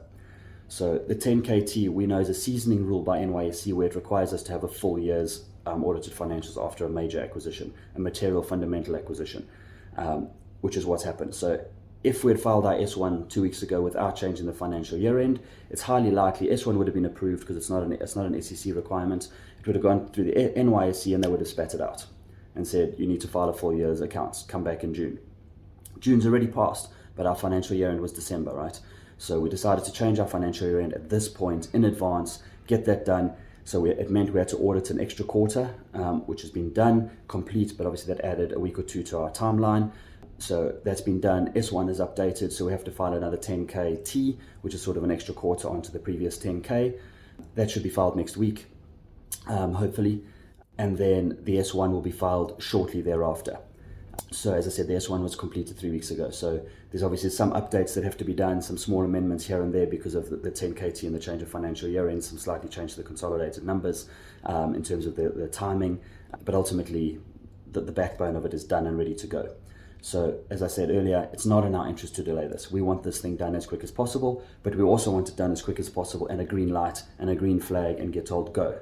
So the 10KT, we know, is a seasoning rule by NYSE, where it requires us to have a full year's audited financials after a major acquisition, a material fundamental acquisition, which is what's happened. So if we had filed our S1 2 weeks ago without changing the financial year end, it's highly likely S1 would have been approved, because it's not an SEC requirement. It would have gone through the NYSE and they would have spat it out and said, you need to file a full year's accounts, come back in June. June's already passed, but our financial year end was December, right? So we decided to change our financial year end at this point in advance, get that done. So it meant we had to audit an extra quarter, which has been done, complete, but obviously that added a week or two to our timeline. So that's been done. S1 is updated, so we have to file another 10KT, which is sort of an extra quarter onto the previous 10K. That should be filed next week, hopefully. And then the S1 will be filed shortly thereafter. So as I said, the S1 was completed 3 weeks ago. So there's obviously some updates that have to be done, some small amendments here and there because of the 10KT and the change of financial year end, some slightly change to the consolidated numbers in terms of the timing. But ultimately, the backbone of it is done and ready to go. So as I said earlier, it's not in our interest to delay this. We want this thing done as quick as possible, but we also want it done as quick as possible, and a green light and a green flag, and get told go.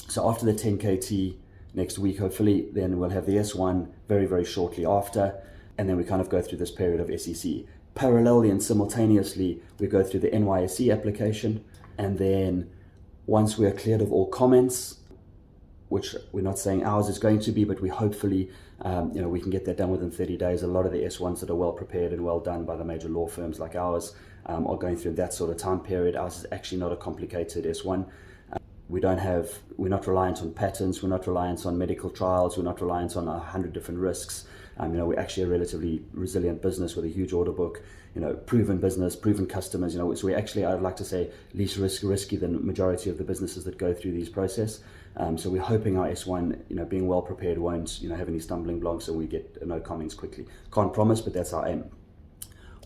So after the 10KT next week, hopefully, then we'll have the S1 very, very shortly after, and then we kind of go through this period of SEC. Parallelly and simultaneously, we go through the NYSE application, and then once we are cleared of all comments, which we're not saying ours is going to be, but we hopefully, we can get that done within 30 days. A lot of the S1s that are well prepared and well done by the major law firms like ours are going through that sort of time period. Ours is actually not a complicated S1. We're not reliant on patents, we're not reliant on medical trials, we're not reliant on 100 different risks. We're actually a relatively resilient business with a huge order book, proven business, proven customers, so we're actually, I'd like to say, least risky than the majority of the businesses that go through these process. So we're hoping our S1, being well prepared, won't, have any stumbling blocks, so we get no comments quickly. Can't promise, but that's our aim.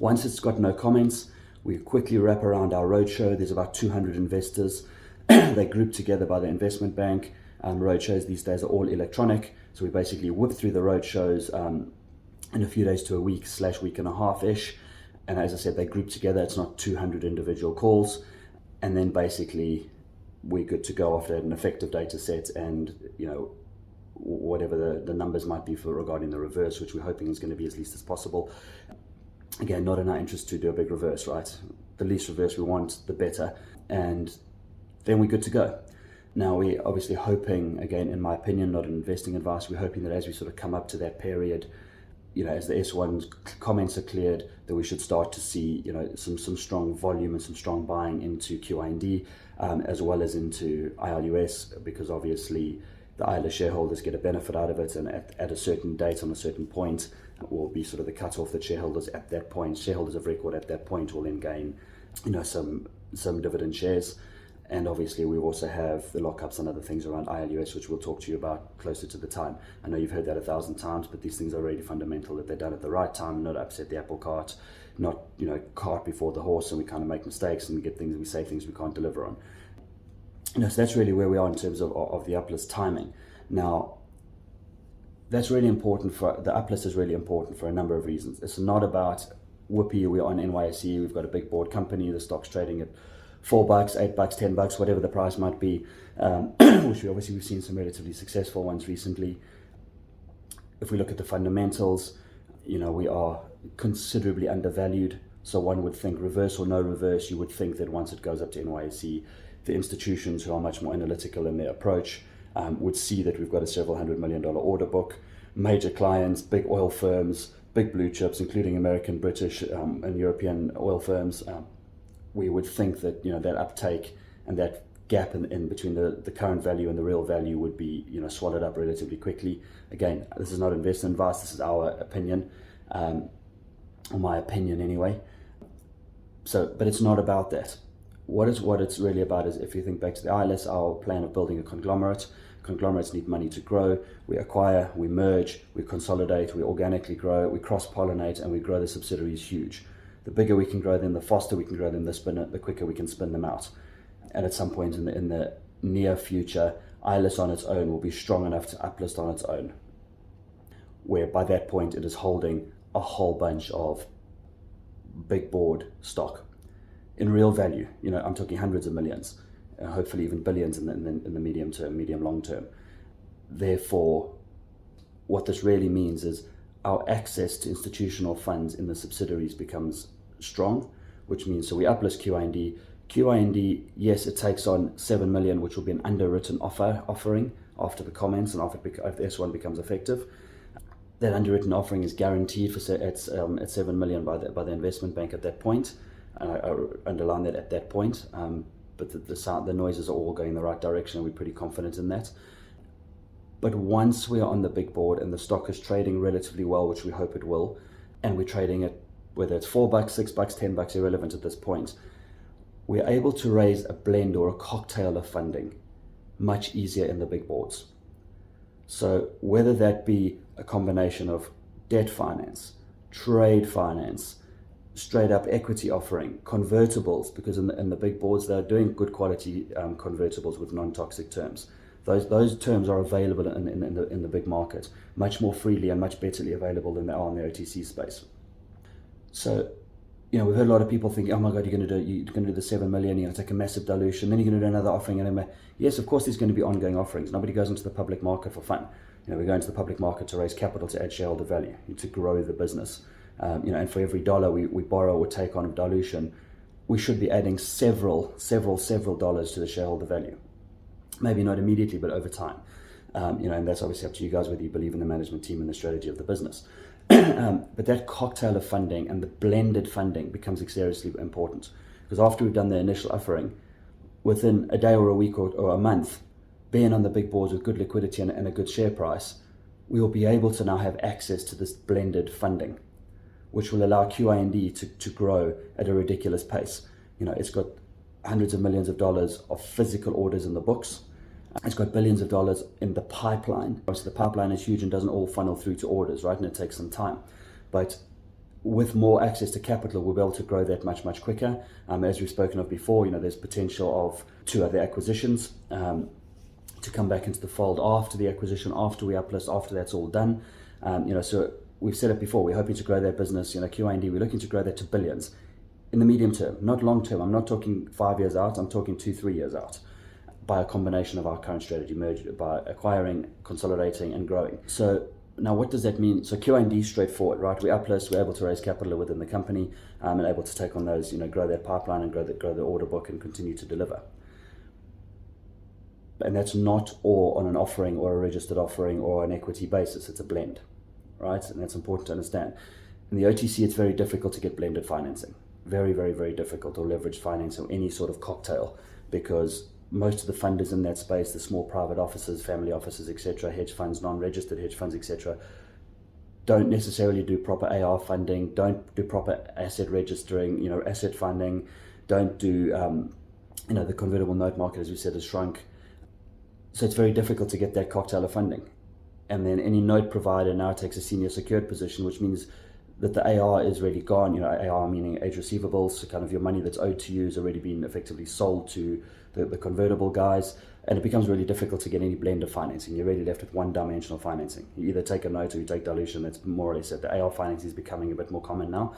Once it's got no comments, we quickly wrap around our roadshow. There's about 200 investors. They group together by the investment bank. Roadshows these days are all electronic, so we basically whip through the roadshows in a few days to a week/week and a half-ish. And as I said, they group together. It's not 200 individual calls. And then basically we're good to go after an effective data set and, whatever the numbers might be for regarding the reverse, which we're hoping is going to be as least as possible. Again, not in our interest to do a big reverse, right? The least reverse we want, the better. And then we're good to go. Now, we're obviously hoping, again, in my opinion, not investing advice, we're hoping that as we sort of come up to that period, as the S1 comments are cleared, that we should start to see, some strong volume and some strong buying into QIND, as well as into ILUS, because obviously the ILUS shareholders get a benefit out of it, and at a certain date, on a certain point, will be sort of the cutoff that shareholders at that point, shareholders of record at that point, will then gain, some dividend shares. And obviously we also have the lockups and other things around ILUS, which we'll talk to you about closer to the time. I know you've heard that 1,000 times, but these things are really fundamental, that they're done at the right time, not upset the apple cart, not, cart before the horse, and we kind of make mistakes and we say things we can't deliver on. So that's really where we are in terms of the uplist timing. Now, that's really important the uplist is really important for a number of reasons. It's not about whoopee, we're on NYSE, we've got a big board company, the stock's trading at $4, $8, $10, whatever the price might be, which we've seen some relatively successful ones recently. If we look at the fundamentals, we are considerably undervalued. So one would think, reverse or no reverse, you would think that once it goes up to NYSE, the institutions who are much more analytical in their approach would see that we've got a several $100 million order book, major clients, big oil firms, big blue chips, including American, British, and European oil firms. We would think that that uptake and that gap in between the current value and the real value would be swallowed up relatively quickly. Again, this is not investment advice. This is our opinion, or my opinion anyway. So, but it's not about that. What it's really about is, if you think back to the ILUS, our plan of building a conglomerate. Conglomerates need money to grow. We acquire, we merge, we consolidate, we organically grow, we cross-pollinate, and we grow the subsidiaries huge. The bigger we can grow them, the faster we can grow them, the quicker we can spin them out. and at some point in the near future, ILUS on its own will be strong enough to uplist on its own, where by that point it is holding a whole bunch of big board stock in real value. I'm talking hundreds of millions, hopefully even billions in the medium term, medium long term. Therefore, what this really means is our access to institutional funds in the subsidiaries becomes strong, which means, so we uplist QIND. QIND, yes, it takes on 7 million, which will be an underwritten offering after the comments and after S1 becomes effective. That underwritten offering is guaranteed at 7 million by the investment bank at that point. I underline that at that point. But the noises are all going in the right direction, and we're pretty confident in that. But once we are on the big board and the stock is trading relatively well, which we hope it will, and we're trading at, whether it's $4, $6, $10, irrelevant at this point, we're able to raise a blend or a cocktail of funding much easier in the big boards. So whether that be a combination of debt finance, trade finance, straight up equity offering, convertibles, because in the big boards they're doing good quality convertibles with non-toxic terms. Those terms are available in the big market much more freely and much betterly available than they are in the OTC space. So, we've heard a lot of people thinking, oh my God, you're going to do the 7 million, you're going to take a massive dilution, then you're going to do another offering. And yes, of course, there's going to be ongoing offerings. Nobody goes into the public market for fun. We go into the public market to raise capital to add shareholder value, to grow the business. And for every dollar we borrow or take on of dilution, we should be adding several dollars to the shareholder value. Maybe not immediately, but over time. And that's obviously up to you guys whether you believe in the management team and the strategy of the business. But that cocktail of funding and the blended funding becomes seriously important, because after we've done the initial offering, within a day or a week or a month, being on the big boards with good liquidity and a good share price, we will be able to now have access to this blended funding, which will allow QIND to grow at a ridiculous pace. It's got hundreds of millions of dollars of physical orders in the books. It's got billions of dollars in the pipeline. Obviously, the pipeline is huge and doesn't all funnel through to orders, right? And it takes some time. But with more access to capital, we'll be able to grow that much, much quicker. As we've spoken of before, there's potential of 2 other acquisitions to come back into the fold after the acquisition, after we uplist, after that's all done. So we've said it before, we're hoping to grow that business, QIND, we're looking to grow that to billions in the medium term, not long term. I'm not talking 5 years out, I'm talking 2-3 years out, by a combination of our current strategy, by acquiring, consolidating, and growing. So now what does that mean? So QIND is straightforward, right? We uplist, we're able to raise capital within the company, and able to take on those, grow that pipeline and grow the order book and continue to deliver. And that's not all on an offering or a registered offering or an equity basis. It's a blend, right? And that's important to understand. In the OTC, it's very difficult to get blended financing. Very, very, very difficult, or leveraged finance, or any sort of cocktail, because most of the funders in that space, the small private offices, family offices, etc., hedge funds, non-registered hedge funds, etc., don't necessarily do proper AR funding, don't do proper asset registering, asset funding, don't do, the convertible note market, as we said, has shrunk. So it's very difficult to get that cocktail of funding. And then any note provider now takes a senior secured position, which means that the AR is already gone. AR meaning age receivables, so kind of your money that's owed to you has already been effectively sold to the convertible guys, and it becomes really difficult to get any blend of financing. You're really left with one-dimensional financing. You either take a note or you take dilution. That's more or less it. The AR financing is becoming a bit more common now.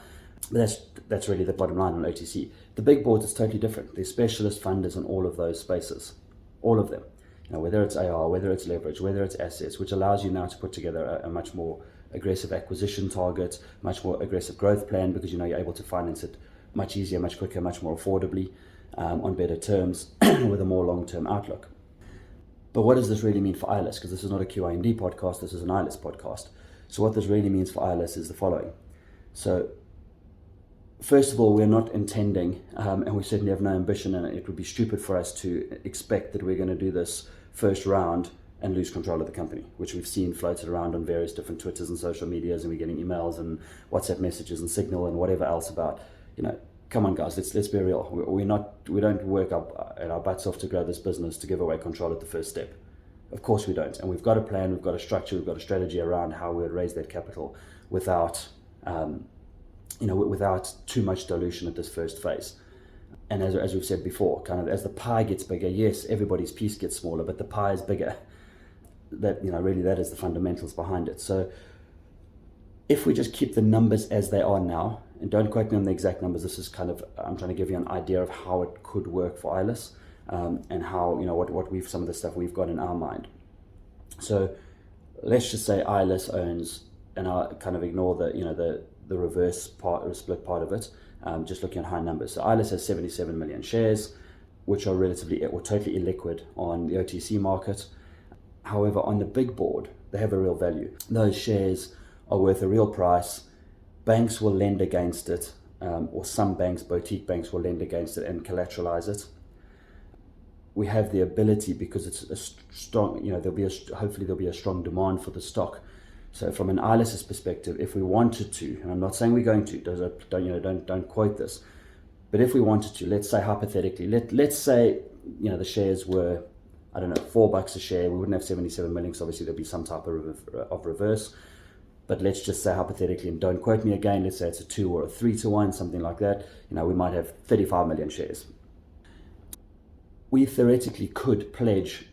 But that's really the bottom line on OTC. The big boards is totally different. There's specialist funders in all of those spaces, all of them. Whether it's AR, whether it's leverage, whether it's assets, which allows you now to put together a much more aggressive acquisition target, much more aggressive growth plan, because you're able to finance it much easier, much quicker, much more affordably, on better terms, with a more long-term outlook. But what does this really mean for ILUS? Because this is not a QIND podcast, this is an ILUS podcast. So what this really means for ILUS is the following. So first of all, we're not intending, and we certainly have no ambition, and it would be stupid for us to expect that we're going to do this first round and lose control of the company, which we've seen floated around on various different Twitters and social medias, and we're getting emails and WhatsApp messages and Signal and whatever else about, come on guys, let's be real. We don't work up at our butts off to grow this business to give away control at the first step. Of course we don't. And we've got a plan, we've got a structure, we've got a strategy around how we would raise that capital without without too much dilution at this first phase. And as we've said before, kind of as the pie gets bigger, yes, everybody's piece gets smaller, but the pie is bigger. That, really that is the fundamentals behind it. So if we just keep the numbers as they are now, and don't quote me on the exact numbers, this is kind of, I'm trying to give you an idea of how it could work for ILUS, and how, what some of the stuff we've got in our mind. So let's just say ILUS owns, and I'll kind of ignore the reverse part or split part of it, just looking at high numbers. So ILUS has 77 million shares, which are relatively or totally illiquid on the OTC market. However, on the big board, they have a real value. Those shares are worth a real price. Banks will lend against it, or some banks, boutique banks, will lend against it and collateralize it. We have the ability, because it's a strong, hopefully there'll be a strong demand for the stock. So from an ILUS's perspective, if we wanted to, and I'm not saying we're going to, don't quote this, but if we wanted to, let's say hypothetically, let's say, the shares were, I don't know, $4 a share, we wouldn't have 77 million, so obviously there'll be some type of reverse. But let's just say hypothetically, and don't quote me again, let's say it's a 2 or a 3 to 1, something like that. We might have 35 million shares. We theoretically could pledge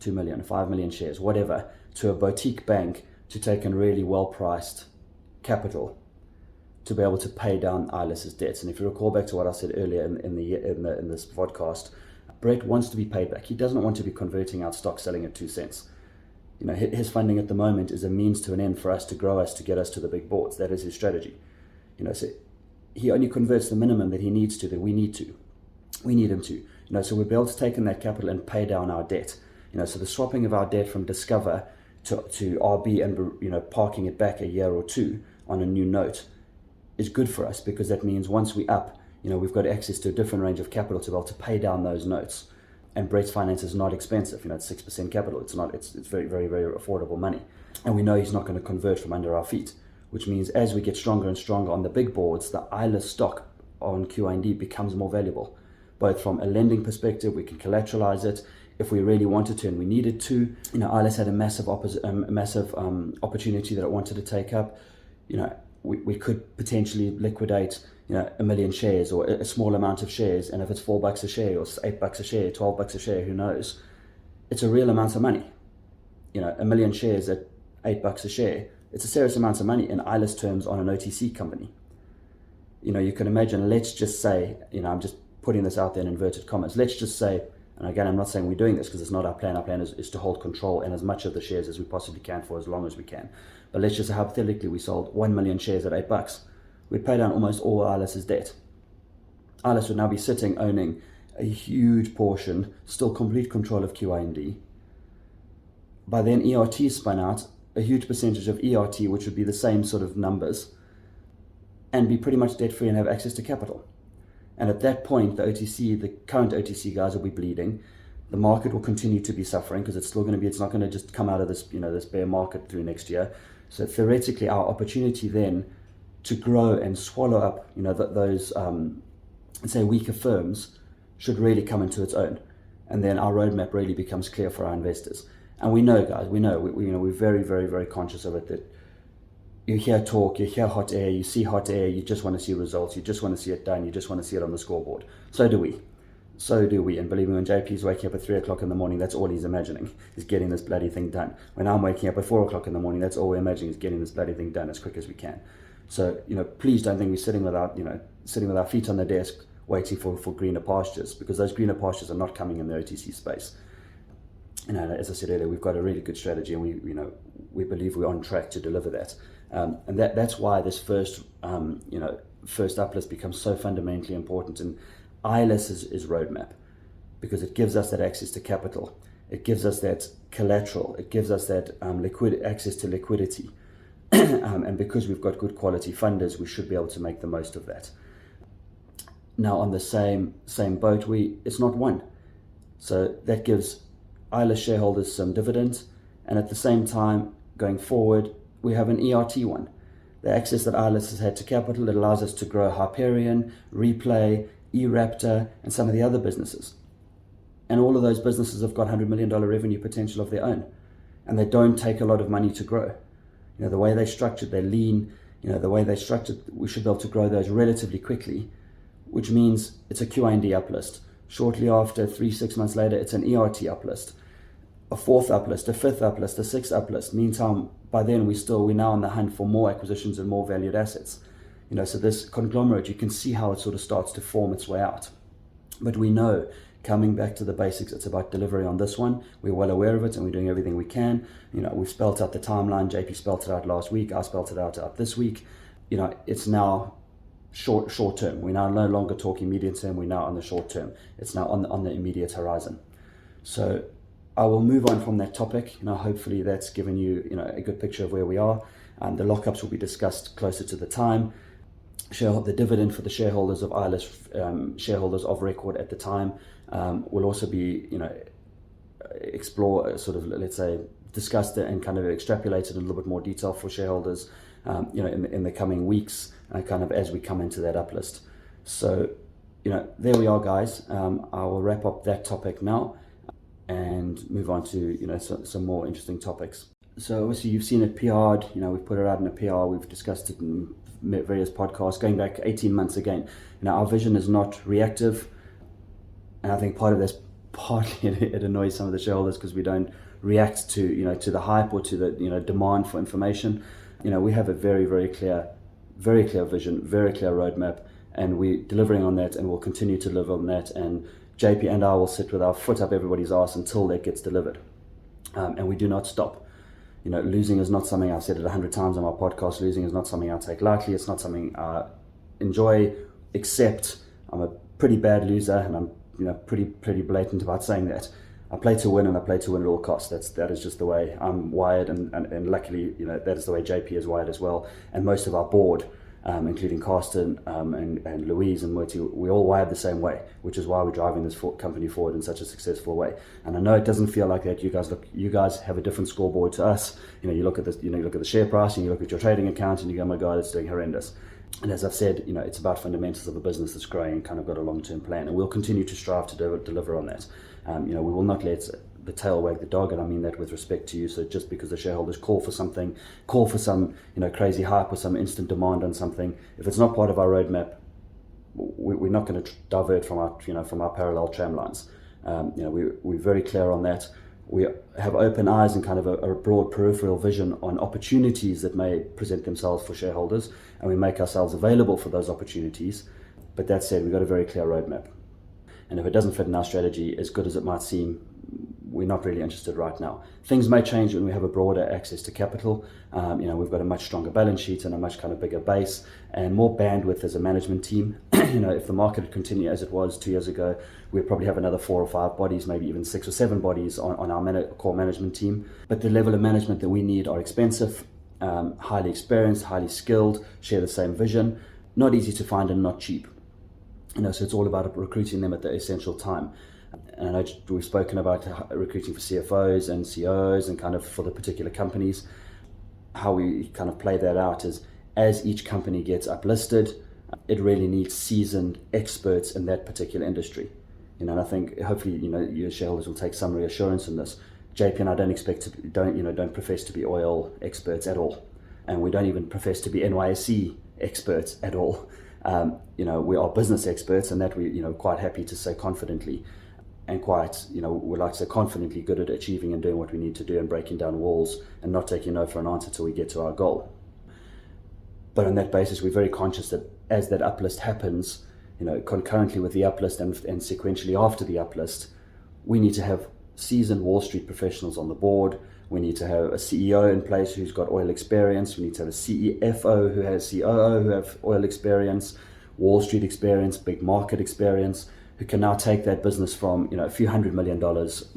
2 million, 5 million shares, whatever, to a boutique bank to take in really well-priced capital to be able to pay down ILUS's debts. And if you recall back to what I said earlier in this podcast, Brett wants to be paid back. He doesn't want to be converting out stock, selling at 2 cents. His funding at the moment is a means to an end for us to grow us, to get us to the big boards. That is his strategy. So he only converts the minimum that he needs to, that we need him to. So we'll be able to take in that capital and pay down our debt. So the swapping of our debt from Discover to RB and, parking it back a year or two on a new note is good for us, because that means once we up, we've got access to a different range of capital to be able to pay down those notes. And Brett's finance is not expensive. It's 6% capital. It's very, very, very affordable money. And we know he's not going to convert from under our feet, which means as we get stronger and stronger on the big boards, the ILUS stock on QIND becomes more valuable. Both from a lending perspective, we can collateralize it if we really wanted to and we needed to. ILUS had a massive opportunity that it wanted to take up. We could potentially liquidate 1 million shares or a small amount of shares, and if it's $4 a share or $8 a share, $12 a share, who knows? It's a real amount of money. 1 million shares at $8 a share, it's a serious amount of money in ILUS terms on an OTC company. You can imagine, let's just say, I'm just putting this out there in inverted commas, let's just say, and again, I'm not saying we're doing this because it's not our plan. Our plan is to hold control and as much of the shares as we possibly can for as long as we can. But let's just say hypothetically we sold 1 million shares at $8. We'd pay down almost all ILUS's debt. ILUS would now be sitting owning a huge portion, still complete control of QIND. By then ERT spun out, a huge percentage of ERT, which would be the same sort of numbers, and be pretty much debt-free and have access to capital. And at that point, the current OTC guys will be bleeding. The market will continue to be suffering because it's not going to just come out of this, this bear market through next year. So theoretically, our opportunity then to grow and swallow up, those, say, weaker firms should really come into its own. And then our roadmap really becomes clear for our investors. And we know, guys, we're very, very, very conscious of it, that you hear talk, you hear hot air, you see hot air, you just want to see results, you just want to see it done, you just want to see it on the scoreboard. So do we. And believe me, when JP's waking up at 3 o'clock in the morning, that's all he's imagining, is getting this bloody thing done. When I'm waking up at 4 o'clock in the morning, that's all we're imagining, is getting this bloody thing done as quick as we can. So, please don't think we're sitting with our feet on the desk waiting for greener pastures, because those greener pastures are not coming in the OTC space. As I said earlier, we've got a really good strategy, and we believe we're on track to deliver that. And that's why this first uplist becomes so fundamentally important. And ILUS is roadmap, because it gives us that access to capital, it gives us that collateral, it gives us that access to liquidity, and because we've got good quality funders, we should be able to make the most of that. Now, on the same boat, it's not one, so that gives ILUS shareholders some dividends, and at the same time, going forward, we have an ERT one. The access that ILUS has had to capital, it allows us to grow Hyperion, Replay, eRaptor, and some of the other businesses. And all of those businesses have got $100 million revenue potential of their own. And they don't take a lot of money to grow. The way they're structured, they're lean. The way they're structured, we should be able to grow those relatively quickly which means it's a QIND uplist. Shortly after, 3-6 months later, it's an ERT uplist, a fourth uplist, a fifth uplist, a sixth uplist. Meantime, by then we're now on the hunt for more acquisitions and more valued assets. So this conglomerate, you can see how it sort of starts to form its way out. But we know, coming back to the basics, it's about delivery on this one. We're well aware of it, and we're doing everything we can. We've spelt out the timeline. JP spelt it out last week. I spelt it out this week. It's now short term. We're now no longer talking medium term. We're now on the short term. It's now on the immediate horizon. So I will move on from that topic. Hopefully that's given you a good picture of where we are. The lockups will be discussed closer to the time. The dividend for the shareholders of ILUS, shareholders of record at the time, will also be explore sort of, let's say, discussed it and kind of extrapolated in a little bit more detail for shareholders in the coming weeks, kind of as we come into that uplist. So there we are, guys. I will wrap up that topic now and move on to some more interesting topics. So obviously you've seen it PR'd, we've put it out in a PR, we've discussed it in various podcasts going back 18 months again. Our vision is not reactive, and I think part of this, partly it annoys some of the shareholders because we don't react to to the hype or to the demand for information. We have a very, very clear vision, very clear roadmap, and we're delivering on that, and we'll continue to deliver on that, and JP and I will sit with our foot up everybody's arse until that gets delivered, and we do not stop. Losing is not something, I've said it 100 times on my podcast, losing is not something I take lightly. It's not something I enjoy, except I'm a pretty bad loser, and I'm pretty blatant about saying that. I play to win, and I play to win at all costs. That is just the way I'm wired, and luckily, that is the way JP is wired as well. And most of our board, including Carsten and Louise and Murti, we all wired the same way, which is why we're driving this company forward in such a successful way. And I know it doesn't feel like that. You guys have a different scoreboard to us. You look at this, you look at the share price, and you look at your trading account, and you go, oh my God, it's doing horrendous. And as I've said, it's about fundamentals of a business that's growing and kind of got a long-term plan, and we'll continue to strive to deliver on that. We will not let the tail wag the dog, and I mean that with respect to you. So just because the shareholders call for some crazy hype or some instant demand on something, if it's not part of our roadmap, we're not going to divert from our parallel tram lines. We're very clear on that. We have open eyes and kind of a broad peripheral vision on opportunities that may present themselves for shareholders, and we make ourselves available for those opportunities. But that said, we've got a very clear roadmap. And if it doesn't fit in our strategy, as good as it might seem, we're not really interested right now. Things may change when we have a broader access to capital. We've got a much stronger balance sheet and a much kind of bigger base and more bandwidth as a management team. If the market would continue as it was 2 years ago, we'd probably have another 4 or 5 bodies, maybe even 6 or 7 bodies on our core management team. But the level of management that we need are expensive, highly experienced, highly skilled, share the same vision, not easy to find and not cheap. So it's all about recruiting them at the essential time. And I know we've spoken about recruiting for CFOs and COOs and kind of for the particular companies. How we kind of play that out is, as each company gets uplisted, it really needs seasoned experts in that particular industry. And I think hopefully your shareholders will take some reassurance in this. JP and I don't profess to be oil experts at all, and we don't even profess to be NYSE experts at all. We are business experts, and that we quite happy to say confidently. And quite, we like to say confidently good at achieving and doing what we need to do and breaking down walls and not taking no for an answer till we get to our goal. But on that basis, we're very conscious that as that uplist happens, concurrently with the uplist and sequentially after the uplist, we need to have seasoned Wall Street professionals on the board. We need to have a CEO in place who's got oil experience. We need to have a CFO who has COO who have oil experience, Wall Street experience, big market experience, who can now take that business from a few $100 million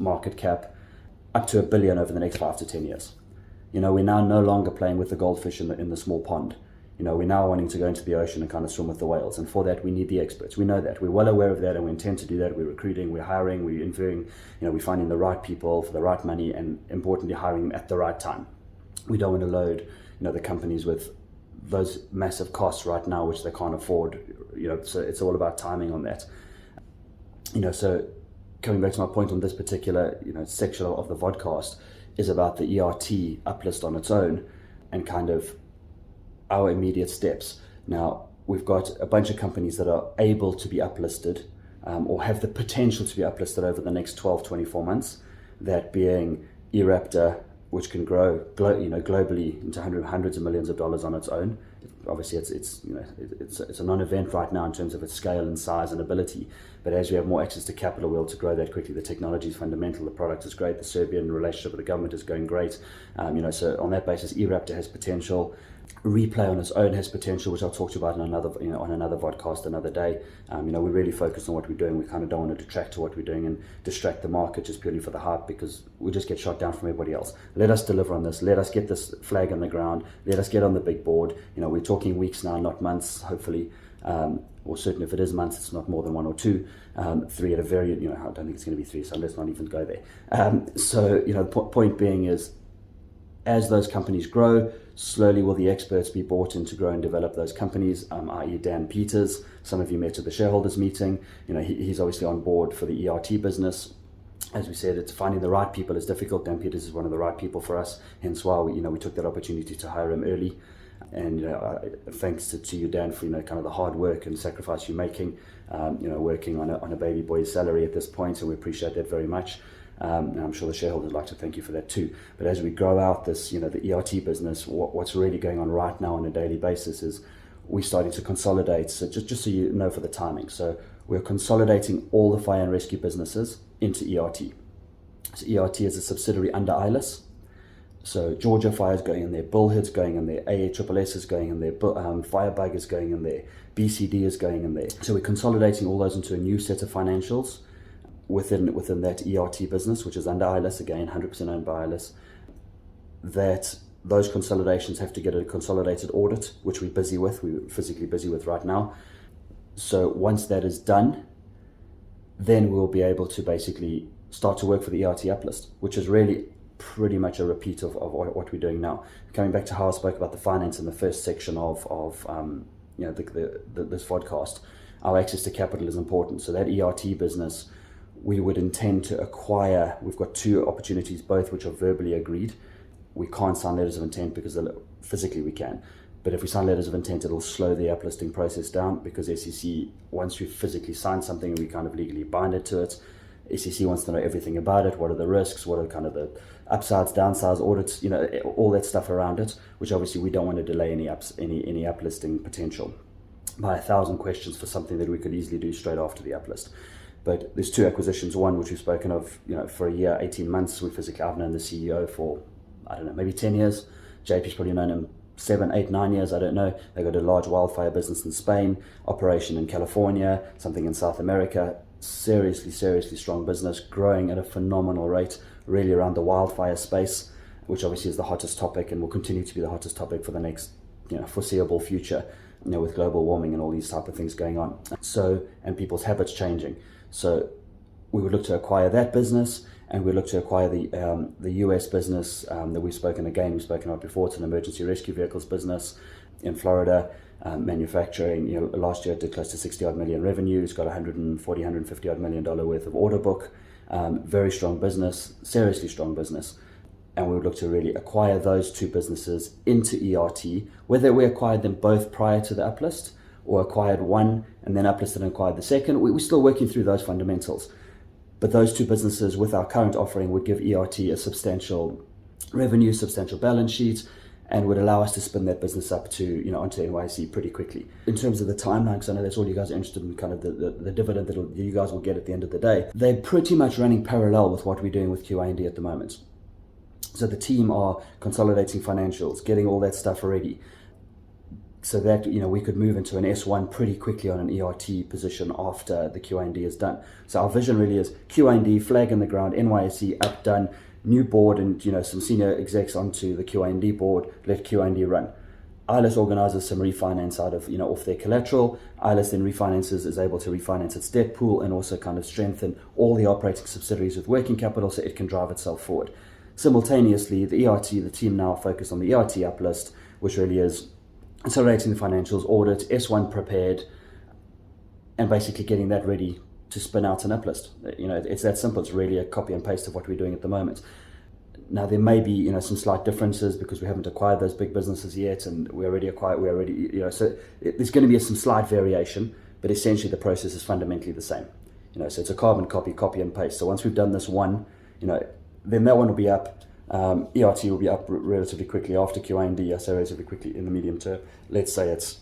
market cap up to $1 billion over the next 5 to 10 years. We're now no longer playing with the goldfish in the small pond. We're now wanting to go into the ocean and kind of swim with the whales, and for that we need the experts. We know that, we're well aware of that, and we intend to do that. We're recruiting, we're hiring, we're interviewing, we're finding the right people for the right money, and importantly hiring them at the right time. We don't want to load the companies with those massive costs right now which they can't afford. So it's all about timing on that. So coming back to my point on this particular section of the vodcast is about the ERT uplist on its own and kind of our immediate steps. Now, we've got a bunch of companies that are able to be uplisted or have the potential to be uplisted over the next 12, 24 months, that being eRaptor, which can grow globally into hundreds of millions of dollars on its own. Obviously, it's a non-event right now in terms of its scale and size and ability. But as we have more access to capital, we're able to grow that quickly. The technology is fundamental. The product is great. The Serbian relationship with the government is going great. So on that basis, eRaptor has potential. Replay on its own has potential, which I'll talk to you about on another podcast another day. We really focus on what we're doing. We kind of don't want to detract to what we're doing and distract the market just purely for the hype, because we just get shot down from everybody else. Let us deliver on this. Let us get this flag on the ground. Let us get on the big board. We're talking weeks now, not months, hopefully. Or certainly if it is months, it's not more than 1 or 2. 3 at a very, I don't think it's going to be 3, so let's not even go there. The point being is, as those companies grow, slowly will the experts be brought in to grow and develop those companies, i.e. Dan Peters. Some of you met at the shareholders meeting. He's obviously on board for the ERT business. As we said, it's finding the right people is difficult. Dan Peters is one of the right people for us, hence why we took that opportunity to hire him early. And thanks to you, Dan, for kind of the hard work and sacrifice you're making. Working on a baby boy's salary at this point, so we appreciate that very much. And I'm sure the shareholders would like to thank you for that too. But as we grow out this, the ERT business, what's really going on right now on a daily basis is we're starting to consolidate. So just so you know for the timing, so we're consolidating all the fire and rescue businesses into ERT. So ERT is a subsidiary under ILUS. So Georgia Fire is going in there, Bullhead's going in there, AASS is going in there, Firebug is going in there, BCD is going in there. So we're consolidating all those into a new set of financials within that ERT business, which is under ILUS, again, 100% owned by ILUS. That those consolidations have to get a consolidated audit, which we're physically busy with right now. So once that is done, then we'll be able to basically start to work for the ERT uplist, which is really pretty much a repeat of what we're doing now. Coming back to how I spoke about the finance in the first section of this podcast, our access to capital is important. So that ERT business, we would intend to acquire. We've got 2 opportunities, both which are verbally agreed. We can't sign letters of intent because physically we can. But if we sign letters of intent, it'll slow the uplisting process down, because SEC, once we physically sign something and we kind of legally bind it to it, SEC wants to know everything about it. What are the risks? What are kind of the upsides, downsides, audits, all that stuff around it, which obviously we don't want to delay any uplisting potential by 1,000 questions for something that we could easily do straight after the uplist. But there's 2 acquisitions. One, which we've spoken of, for a year, 18 months. I've known the CEO for, I don't know, maybe 10 years. JP's probably known him 7, 8, 9 years, I don't know. They got a large wildfire business in Spain, operation in California, something in South America. Seriously strong business, growing at a phenomenal rate, really around the wildfire space, which obviously is the hottest topic and will continue to be the hottest topic for the next foreseeable future, with global warming and all these type of things going on. So, and people's habits changing. So we would look to acquire that business, and we look to acquire the US business that we've spoken about before. It's an emergency rescue vehicles business in Florida, manufacturing. Last year it did close to 60 odd million revenue. It's got 150 odd million dollar worth of order book. Very strong business, seriously strong business. And we would look to really acquire those 2 businesses into ERT, whether we acquired them both prior to the uplist or acquired one and then uplisted and acquired the second. We're still working through those fundamentals. But those 2 businesses with our current offering would give ERT a substantial revenue, substantial balance sheet, and would allow us to spin that business up to, onto NYSE pretty quickly. In terms of the timeline, because I know that's all you guys are interested in, kind of the dividend that you guys will get at the end of the day, they're pretty much running parallel with what we're doing with QIND at the moment. So the team are consolidating financials, getting all that stuff ready, so that we could move into an S1 pretty quickly on an ERT position after the QIND is done. So our vision really is QIND, flag in the ground, NYSE up, done, new board, and some senior execs onto the QIND board, let QIND run. ILUS organizes some refinance out of off their collateral. ILUS then is able to refinance its debt pool and also kind of strengthen all the operating subsidiaries with working capital so it can drive itself forward. Simultaneously, the team now focus on the ERT uplist, which really is consolidating the financials, audit, S1 prepared, and basically getting that ready to spin out an uplist. It's that simple. It's really a copy and paste of what we're doing at the moment. Now there may be, some slight differences because we haven't acquired those big businesses yet, and so there's going to be some slight variation, but essentially the process is fundamentally the same. So it's a carbon copy and paste. So once we've done this one, then that one will be up. ERT will be up relatively quickly after QIND. I say relatively quickly in the medium term. Let's say it's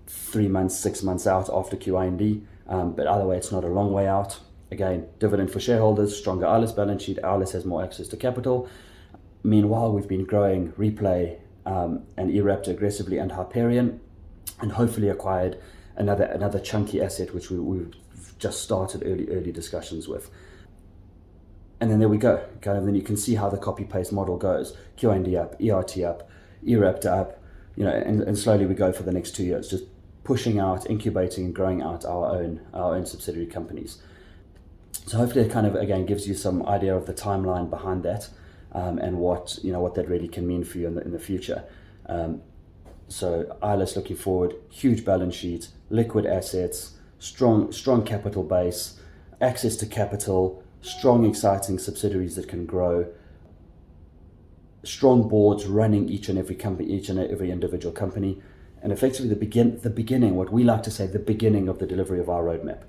3 months, 6 months out after QIND, but either way, it's not a long way out. Again, dividend for shareholders, stronger ILUS balance sheet. ILUS has more access to capital. Meanwhile, we've been growing Replay and eRaptor aggressively, and Hyperion, and hopefully acquired another chunky asset which we've just started early discussions with. And then there we go. Then you can see how the copy-paste model goes. QIND up, ERT up, eRaptor up, and slowly we go for the next 2 years, just pushing out, incubating, and growing out our own subsidiary companies. So hopefully it again gives you some idea of the timeline behind that, and what that really can mean for you in the future. So ILUS looking forward, huge balance sheet, liquid assets, strong capital base, access to capital, strong exciting subsidiaries that can grow, strong boards running each and every individual company, and effectively the beginning, what we like to say, the beginning of the delivery of our roadmap.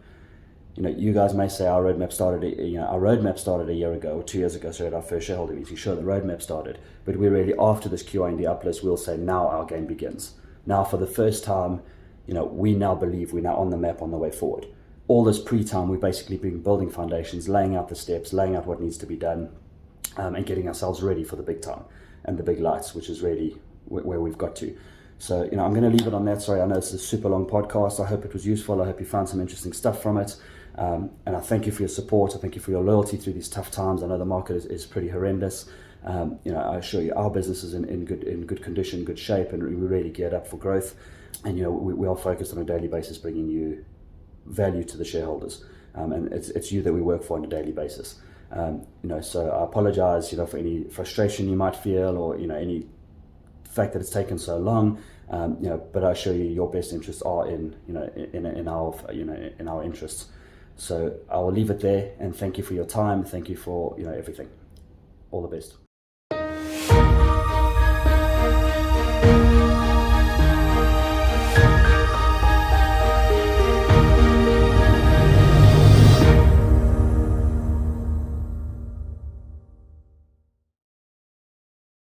You guys may say our roadmap started a year ago or 2 years ago, so at our first shareholder meeting. Sure, the roadmap started, but we're really, after this QIND uplist, we'll say now our game begins. Now, for the first time, we now believe we're now on the map, on the way forward. All this pre-time, we've basically been building foundations, laying out the steps, laying out what needs to be done, and getting ourselves ready for the big time and the big lights, which is really where we've got to. So, I'm going to leave it on that. Sorry, I know it's a super long podcast. I hope it was useful. I hope you found some interesting stuff from it. And I thank you for your support. I thank you for your loyalty through these tough times. I know the market is pretty horrendous. I assure you our business is in good condition, good shape, and we're really geared up for growth. And, we are focused on a daily basis bringing you value to the shareholders. And it's you that we work for on a daily basis. So I apologize, for any frustration you might feel, or, any fact that it's taken so long. But I assure you your best interests are in our interests. So I will leave it there, and thank you for your time. Thank you for everything. All the best.